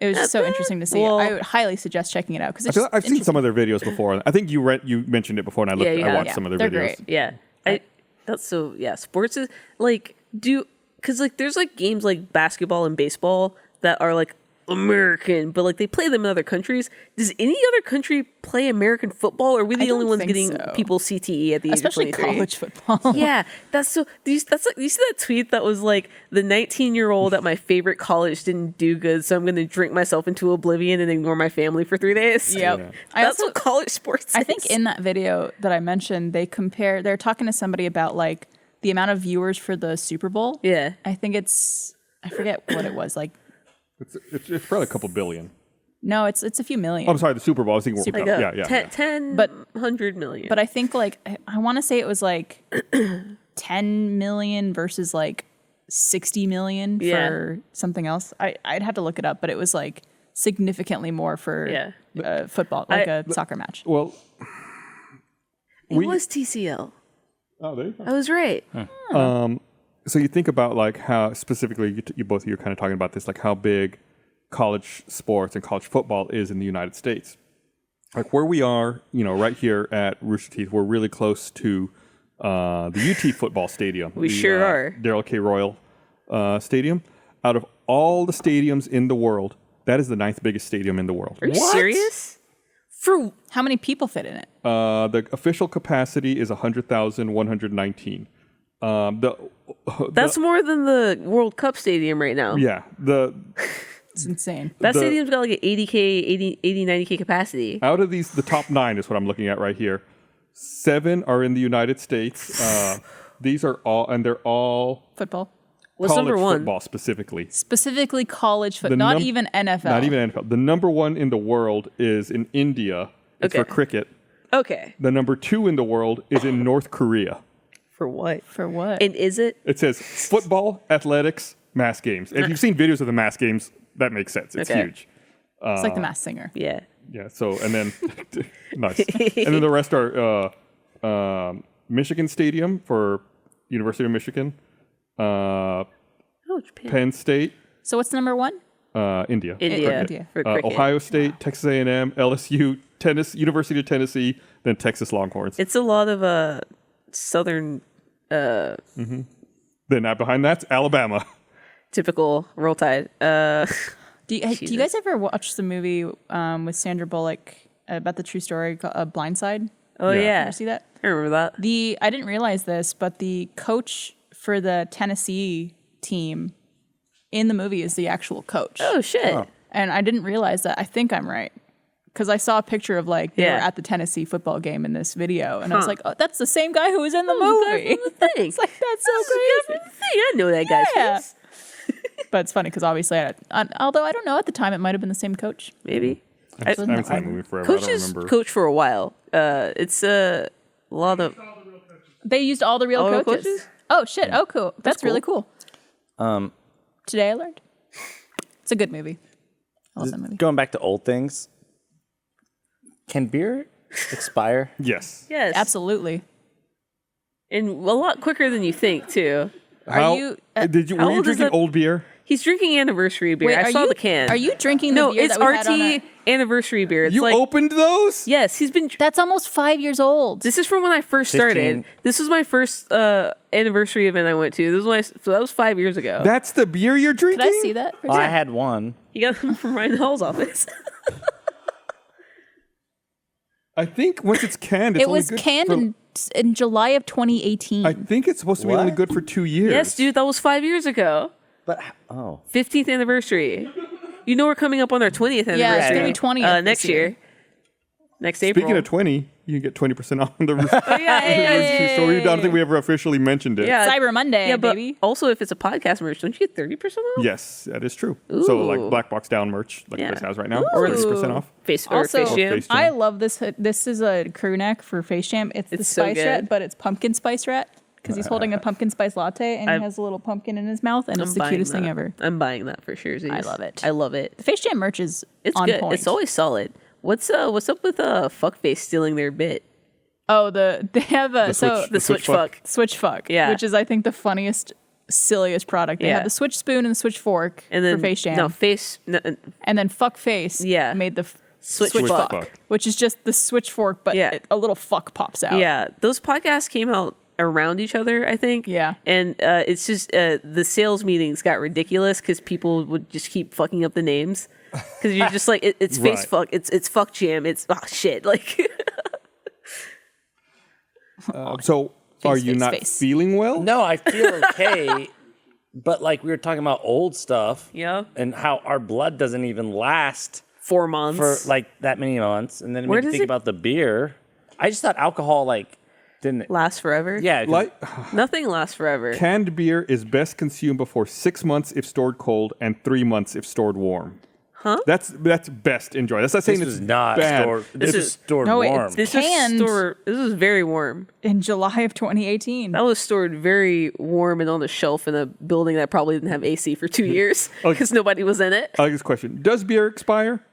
it was just so interesting to see. Well- I would highly suggest checking it out because I feel like I've seen some of their videos before. I think you mentioned it before, and I Yeah, you I have. watched some of their They're videos. great. Yeah. Sports is like because like there's like games like basketball and baseball that are like American, but like they play them in other countries. Does any other country play American football? Or are we the I only don't ones think getting so. people CTE at the especially age of 23? college football. Yeah, that's so. That's like you see that tweet that was like the 19-year-old at my favorite college didn't do good, so I'm going to drink myself into oblivion and ignore my family for 3 days. Yep. Yeah. That's what college sports. I think in that video that I mentioned, they're talking to somebody about like the amount of viewers for the Super Bowl. Yeah. I think I forget what it was, like It's probably a couple billion. No, it's a few million. Oh, I'm sorry, the Super Bowl. I was thinking World Like Cup. Yeah. 100 million. But I think like I want to say it was like 10 million versus like 60 million for something else. I'd have to look it up, but it was like significantly more for football, like a soccer match. Well, it was TCL. Oh, there you go. I was right. So you think about like how specifically you both of you are kind of talking about this, like how big college sports and college football is in the United States. Like where we are, right here at Rooster Teeth, we're really close to the UT football stadium. We sure are. Darrell K. Royal Stadium. Out of all the stadiums in the world, that is the 9th biggest stadium in the world. Are you serious? For how many people fit in it? The official capacity is 100,119. That's more than the World Cup stadium right now. Yeah. It's insane. That stadium's got like an 80, 90K capacity. Out of these, the top 9 is what I'm looking at right here. 7 are in the United States. These are all, and they're all Football. What's college number 1? football specifically. Specifically college football, not even NFL. Not even NFL. The number 1 in the world is in India. It's for cricket. Okay. The number 2 in the world is in North Korea. For what? For what? And is it? It says football, athletics, mass games. If you've seen videos of the mass games, that makes sense. It's huge. It's like the Masked Singer. Yeah. Yeah. So, and then, nice. And then the rest are Michigan Stadium for University of Michigan, Japan. Penn State, So what's number 1? India. India. For cricket. Ohio State, Texas A&M, LSU, University of Tennessee, then Texas Longhorns. It's a lot of southern Then behind that's Alabama. typical Roll Tide. Do you guys ever watch the movie with Sandra Bullock about the true story called Blindside? Oh yeah. Ever see that? I remember that. I didn't realize this, but the coach for the Tennessee team in the movie is the actual coach. Oh shit. And I didn't realize that. I think I'm right. Because I saw a picture of like they were at the Tennessee football game in this video, and I was like, "Oh, that's the same guy who was in the movie." It's like that's so crazy. I know that guy's face. But it's funny because obviously, although I don't know at the time, it might have been the same coach. Maybe. I haven't seen that movie forever. I don't Coaches remember. coach for a while. It's a lot of. They used all the real All real coaches. coaches? Oh shit! Oh cool. That's cool. really cool. Today I learned. It's a good movie. I love that movie. Going back to old things, can beer expire? Yes. Yes. Absolutely. And a lot quicker than you think too. How, you- were how you old is drinking that- old beer? He's drinking anniversary beer. Wait, I saw you, the can. Are you drinking the No, beer it's that we had on RT anniversary beer. It's You like opened those? yes, he's been. That's almost 5 years old. This is from when I first started. 15. This was my first anniversary event I went to. This was so that was 5 years ago. That's the beer you're drinking? Could I see that? I had one. He got them from Ryan Hall's office. I think once it's canned, it's It only was good canned in July of 2018. I think it's supposed to be only good for 2 years. Yes, dude, that was 5 years ago. But 15th anniversary. You know we're coming up on our 20th anniversary. Yeah, it's gonna be 20th next this year. Next April. Speaking of 20, you can get 20% off on the Rooster Oh, yeah. So we don't think we ever officially mentioned it. Yeah. Cyber Monday, Yeah, but baby. also if it's a podcast merch, don't you get 30% off? Yes, that is true. So like Ooh. Black Box Down merch, like Yeah. Chris has right now, Or 30% off. Also, FaceJam. I love this. This is a crew neck for FaceJam. It's the It's so spice good. rat, but it's pumpkin spice rat because he's holding a pumpkin spice latte and he has a little pumpkin in his mouth, and it's the buying cutest thing that. ever. I'm buying that for sure. I love it. I love it. The FaceJam merch is It's on good. point. It's always solid. What's up with fuckface stealing their bit? Oh, they have a The switch fuck. Switch fuck, Yeah. which is I think the funniest, silliest product. They Yeah. have the switch spoon and the switch fork And then for FaceJam, and then fuck face. Yeah. made the Switch switch fuck. fuck, which is just the switch fork, but Yeah. a little fuck pops out. yeah, those podcasts came out around each other, I think. Yeah. And it's just the sales meetings got ridiculous because people would just keep fucking up the names because you're just like it's face Right. fuck, it's fuck jam, it's shit like. So are you face, not face. feeling well? no, I feel okay. But like we were talking about old stuff, Yeah. and how our blood doesn't even last 4 months for like that many months, and then it Where made me does think it- about the beer. I just thought alcohol like didn't. lasts forever. Yeah, 'cause Like Nothing lasts forever. canned beer is best consumed before 6 months if stored cold and 3 months if stored warm. Huh? That's best enjoy. That's not saying This it's was not bad. stored. This is stored No, warm. This Canned. was very warm. In July of 2018. That was stored very warm and on a shelf in a building that probably didn't have AC for 2 years because nobody was in it. I like this question. Does beer expire?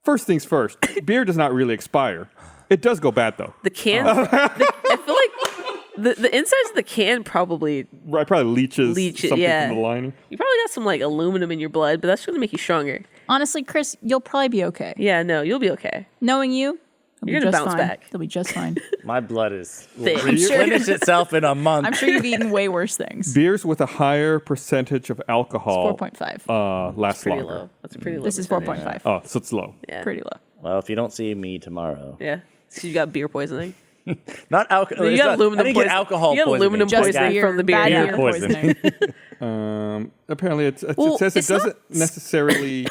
First things first. Beer does not really expire. It does go bad though. The can, I feel like the insides of the can probably Right, probably leaches something yeah. from the lining. You probably got some like aluminum in your blood, but that's going to make you stronger. Honestly, Chris, you'll probably be okay. Yeah, no, you'll be okay. Knowing you, You're gonna bounce fine. back. You'll be just fine. My blood is Thick. replenish itself in a month. I'm sure you've eaten way worse things. Beers with a higher percentage of alcohol 4.5. last Pretty longer. low. That's pretty low. This is percentage. 4.5. Oh, so it's low. Yeah. Pretty low. Well, if you don't see me tomorrow, Yeah. So you got beer poisoning. not alcohol. You got aluminum I didn't get poisoning. alcohol You got poisoning. aluminum Just poisoning got- from the beer. Bad Yeah. beer poisoning. Apparently, it Well, says it it's not- doesn't necessarily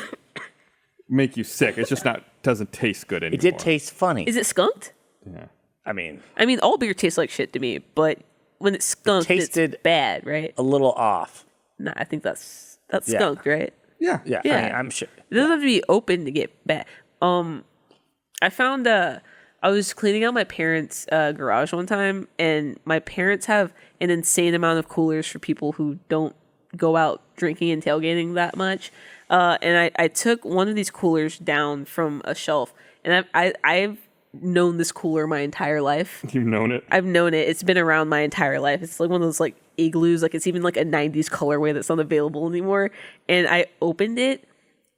make you sick. It's just not doesn't taste good anymore. It did taste funny. Is it skunked? Yeah. I mean, I mean, all beer tastes like shit to me, but when it's skunked, tasted- it's bad, right? a little off. Nah, I think that's Yeah. skunked, right? Yeah. Yeah, Yeah. I mean, I'm sure. It doesn't have to be open to get bad. I found I was cleaning out my parents' garage one time, and my parents have an insane amount of coolers for people who don't go out drinking and tailgating that much. And I took one of these coolers down from a shelf, and I've known this cooler my entire life. You've known it. I've known it. It's been around my entire life. It's like one of those like igloos. Like it's even like a 90s colorway that's not available anymore. And I opened it,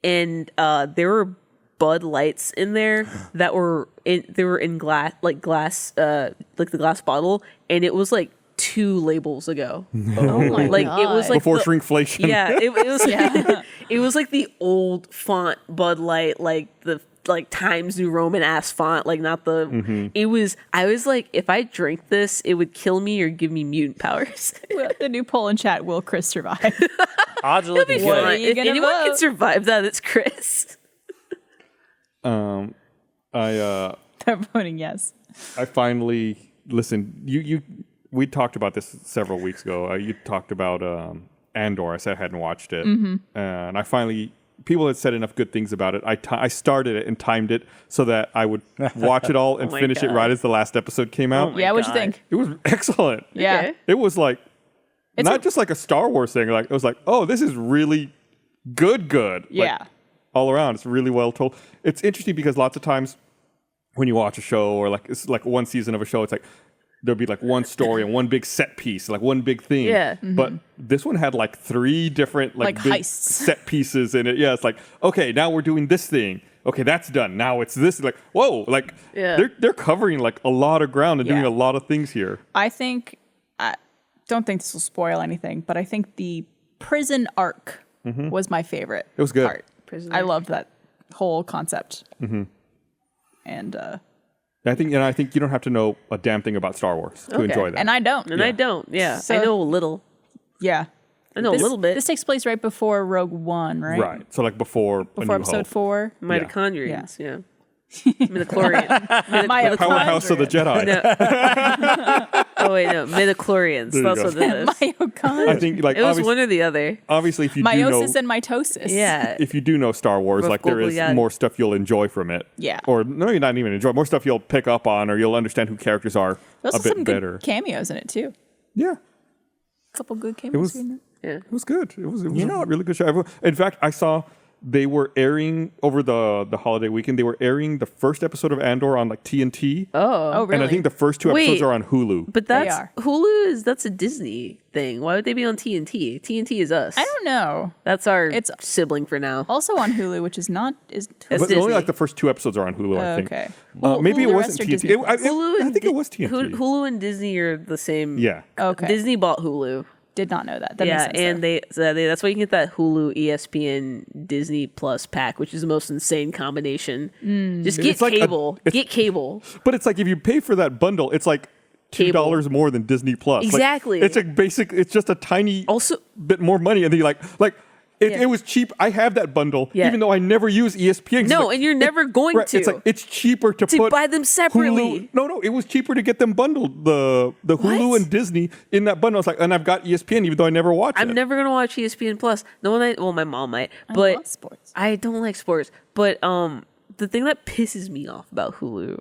and there were Bud Lights in there that were in glass, like the glass bottle, and it was like 2 labels ago. Oh my Like God. it was like Before the- shrinkflation. Yeah, it was it was like the old font Bud Light, like the Times New Roman ass font, like not the. It was. I was like, if I drink this, it would kill me or give me mutant powers. The new poll in chat, will Chris survive? Odds are looking What are good. you If gonna anyone vote? can survive that, it's Chris. They're voting yes. I finally listened. We talked about this several weeks ago. You talked about Andor. I said I hadn't watched it, and I finally. People had said enough good things about it. I started it and timed it so that I would watch it all and my finish it God. right as the last episode came out. Yeah, what'd you God. think? It was excellent. Yeah. Okay. It was like It's not a- just like a Star Wars thing. Like it was like, oh, this is really good. Like, Yeah. all around, it's really well told. It's interesting because lots of times when you watch a show or like it's like one season of a show, it's like there'll be like one story and one big set piece, like one big theme. Yeah. But this one had like 3 different like Like big heists. set pieces in it. Yeah, it's like, okay, now we're doing this thing. Okay, that's done. Now it's this. Like, whoa, like Yeah. they're covering like a lot of ground and doing Yeah. a lot of things here. I don't think this will spoil anything, but I think the prison arc was my favorite. It was good. Part. Prison I arc. loved that whole concept. And I think you don't have to know a damn thing about Star Wars to Okay. enjoy that. and I don't. And I don't. Yeah, So- I know a little. Yeah. I know a little bit. This takes place right before Rogue One, right? right. So like before A Before New episode Hope. 4. Mitochondrians. Yeah. Midichlorian. Mitochondria. Powerhouse of the Jedi. Oh wait, no, midichlorians. There you That's go. what it is. Mitochondria. I think like It was obviously, one or the other. obviously if you do know Meiosis and mitosis. Yeah. if you do know Star Wars, Rough like there is googly-eyed. more stuff you'll enjoy from it. Yeah. Or no, you're not even enjoy more stuff you'll pick up on, or you'll understand who characters are There's a also bit some better. good cameos in it too. Yeah, A couple good cameos. was- in there. Yeah. it was good. It was a really good show. In fact, I saw they were airing over the holiday weekend. They were airing the first episode of Andor on like TNT, Oh, really? and I think the first 2 episodes Wait. are on Hulu. But that's are. Hulu that's a Disney thing. Why would they be on TNT? TNT is us. I don't know. That's our It's- sibling for now. Also on Hulu, which is not is. It's But only Disney. like the first 2 episodes are on Hulu. I think. Okay. Maybe Hulu, it the wasn't rest are TNT. Disney I think and it was TNT. Hulu and Disney are the same. Yeah. Okay. Disney bought Hulu. Did not know that. That Yeah, makes sense. and they that's why you can get that Hulu, ESPN, Disney Plus pack, which is the most insane combination. Just get It's like a- cable. Get cable. But it's like if you pay for that bundle, it's like $2 more than Disney Plus. Like, Exactly. it's a basic. It's just a tiny Also, bit more money, and then you like It was cheap. I have that bundle, even though I never use ESPN. No, and you're never going to. It's like it's cheaper to put buy them separately. Hulu. No, it was cheaper to get them bundled. The Hulu and Disney in that bundle. I was like, and I've got ESPN, even though I never watch it. I'm never gonna watch ESPN Plus. No one. Well, my mom might, I but love sports. I don't like sports. But the thing that pisses me off about Hulu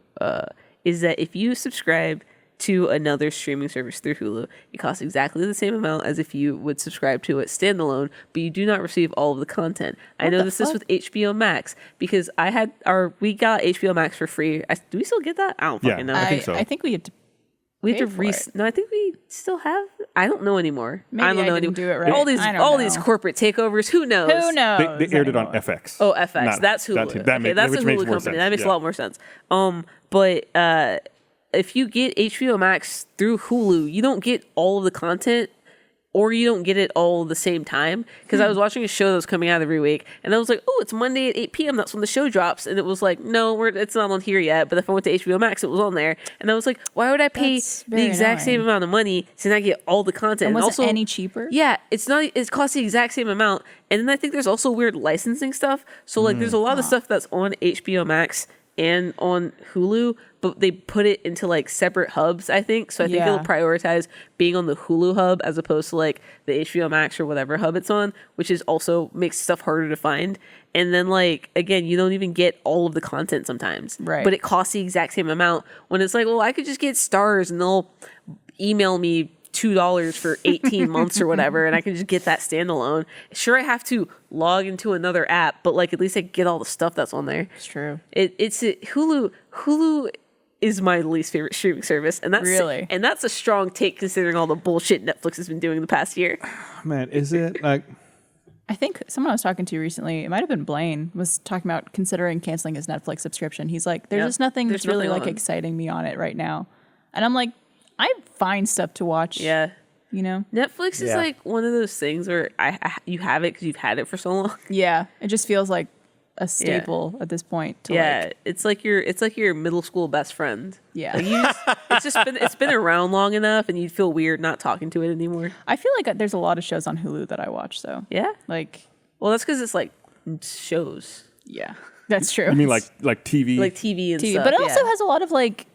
is that if you subscribe to another streaming service through Hulu, it costs exactly the same amount as if you would subscribe to it standalone, but you do not receive all of the content. I know this is with HBO Max because we got HBO Max for free. Do we still get that? I don't fucking know. I think so. I think we have to. No, I think we still have. I don't know anymore. Maybe I don't know didn't anymore. do it right. All these corporate takeovers. Who knows? Who knows? They aired it on FX. Oh, FX. That's Hulu. That's a Hulu company. That makes a lot more sense. But if you get HBO Max through Hulu, you don't get all of the content, or you don't get it all at the same time. Because I was watching a show that was coming out every week, and I was like, oh, it's Monday at 8 p.m. That's when the show drops. And it was like, no, it's not on here yet. But if I went to HBO Max, it was on there. And I was like, why would I pay the exact same amount of money to not get all the content? And was also, it any cheaper? Yeah, it's not. It costs the exact same amount. And then I think there's also weird licensing stuff. So like, there's a lot of stuff that's on HBO Max and on Hulu, but they put it into like separate hubs, I think. So I think it'll prioritize being on the Hulu hub as opposed to like the HBO Max or whatever hub it's on, which is also makes stuff harder to find. And then like, again, you don't even get all of the content sometimes. Right. But it costs the exact same amount when it's like, well, I could just get Stars and they'll email me $2 for 18 months or whatever, and I can just get that standalone. Sure, I have to log into another app, but like at least I get all the stuff that's on there. It's true. Hulu is my least favorite streaming service, and that's a strong take considering all the bullshit Netflix has been doing the past year. Man, is it like? I think someone I was talking to recently, it might have been Blaine, was talking about considering canceling his Netflix subscription. He's like, there's just nothing that's really like exciting me on it right now, and I'm like, I find stuff to watch. Yeah. You know? Netflix is like one of those things where you have it because you've had it for so long. Yeah. It just feels like a staple at this point. It's like your middle school best friend. Yeah. Like it's been around long enough and you'd feel weird not talking to it anymore. I feel like there's a lot of shows on Hulu that I watch though. Yeah? Like, well, that's because it's like shows. Yeah. That's true. You mean like TV? Like TV and TV, stuff. but it also has a lot of like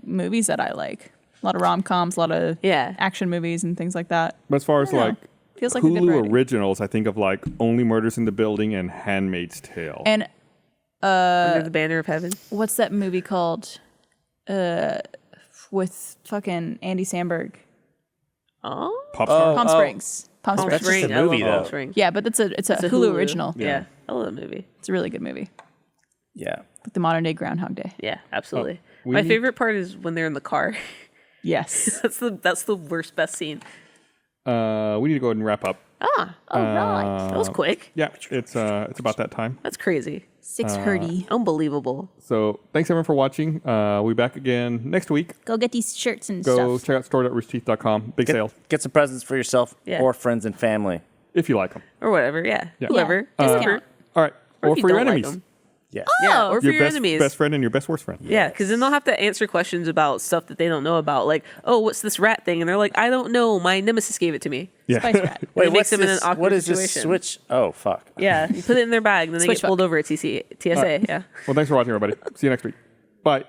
movies that I like. A lot of rom-coms, a lot of action movies and things like that. But as far as like feels like a good variety. Hulu originals, I think of like Only Murders in the Building and Handmaid's Tale. And Under the Banner of Heaven. What's that movie called? With fucking Andy Samberg. Oh, Palm Springs. Palm Springs. That's just a movie though. Yeah, but it's a Hulu original. Yeah, I love that movie. It's a really good movie. Yeah. Like the modern day Groundhog Day. Yeah, absolutely. My favorite part is when they're in the car. Yes. That's the worst, best scene. We need to go ahead and wrap up. Right. That was quick. Yeah, it's about that time. That's crazy. 6:30. Unbelievable. So thanks everyone for watching. We'll be back again next week. Go get these shirts and Go stuff. check out store.roosterteeth.com. Big sale. Get some presents for yourself or friends and family. If you like them. Or whatever, whoever. Discount. All right. Or if you for your don't like enemies. them. Yes. Yeah, or for your best, enemies. best friend and your best worst friend. Yeah, because then they'll have to answer questions about stuff that they don't know about. Like, oh, what's this rat thing? And they're like, I don't know. My nemesis gave it to me. Yeah. Spice Rat. Wait, it makes them in an awkward what is situation. this switch? Oh, fuck. Yeah, you put it in their bag, and then they Switch get pulled over at TSA. Yeah. Well, thanks for watching, everybody. See you next week. Bye.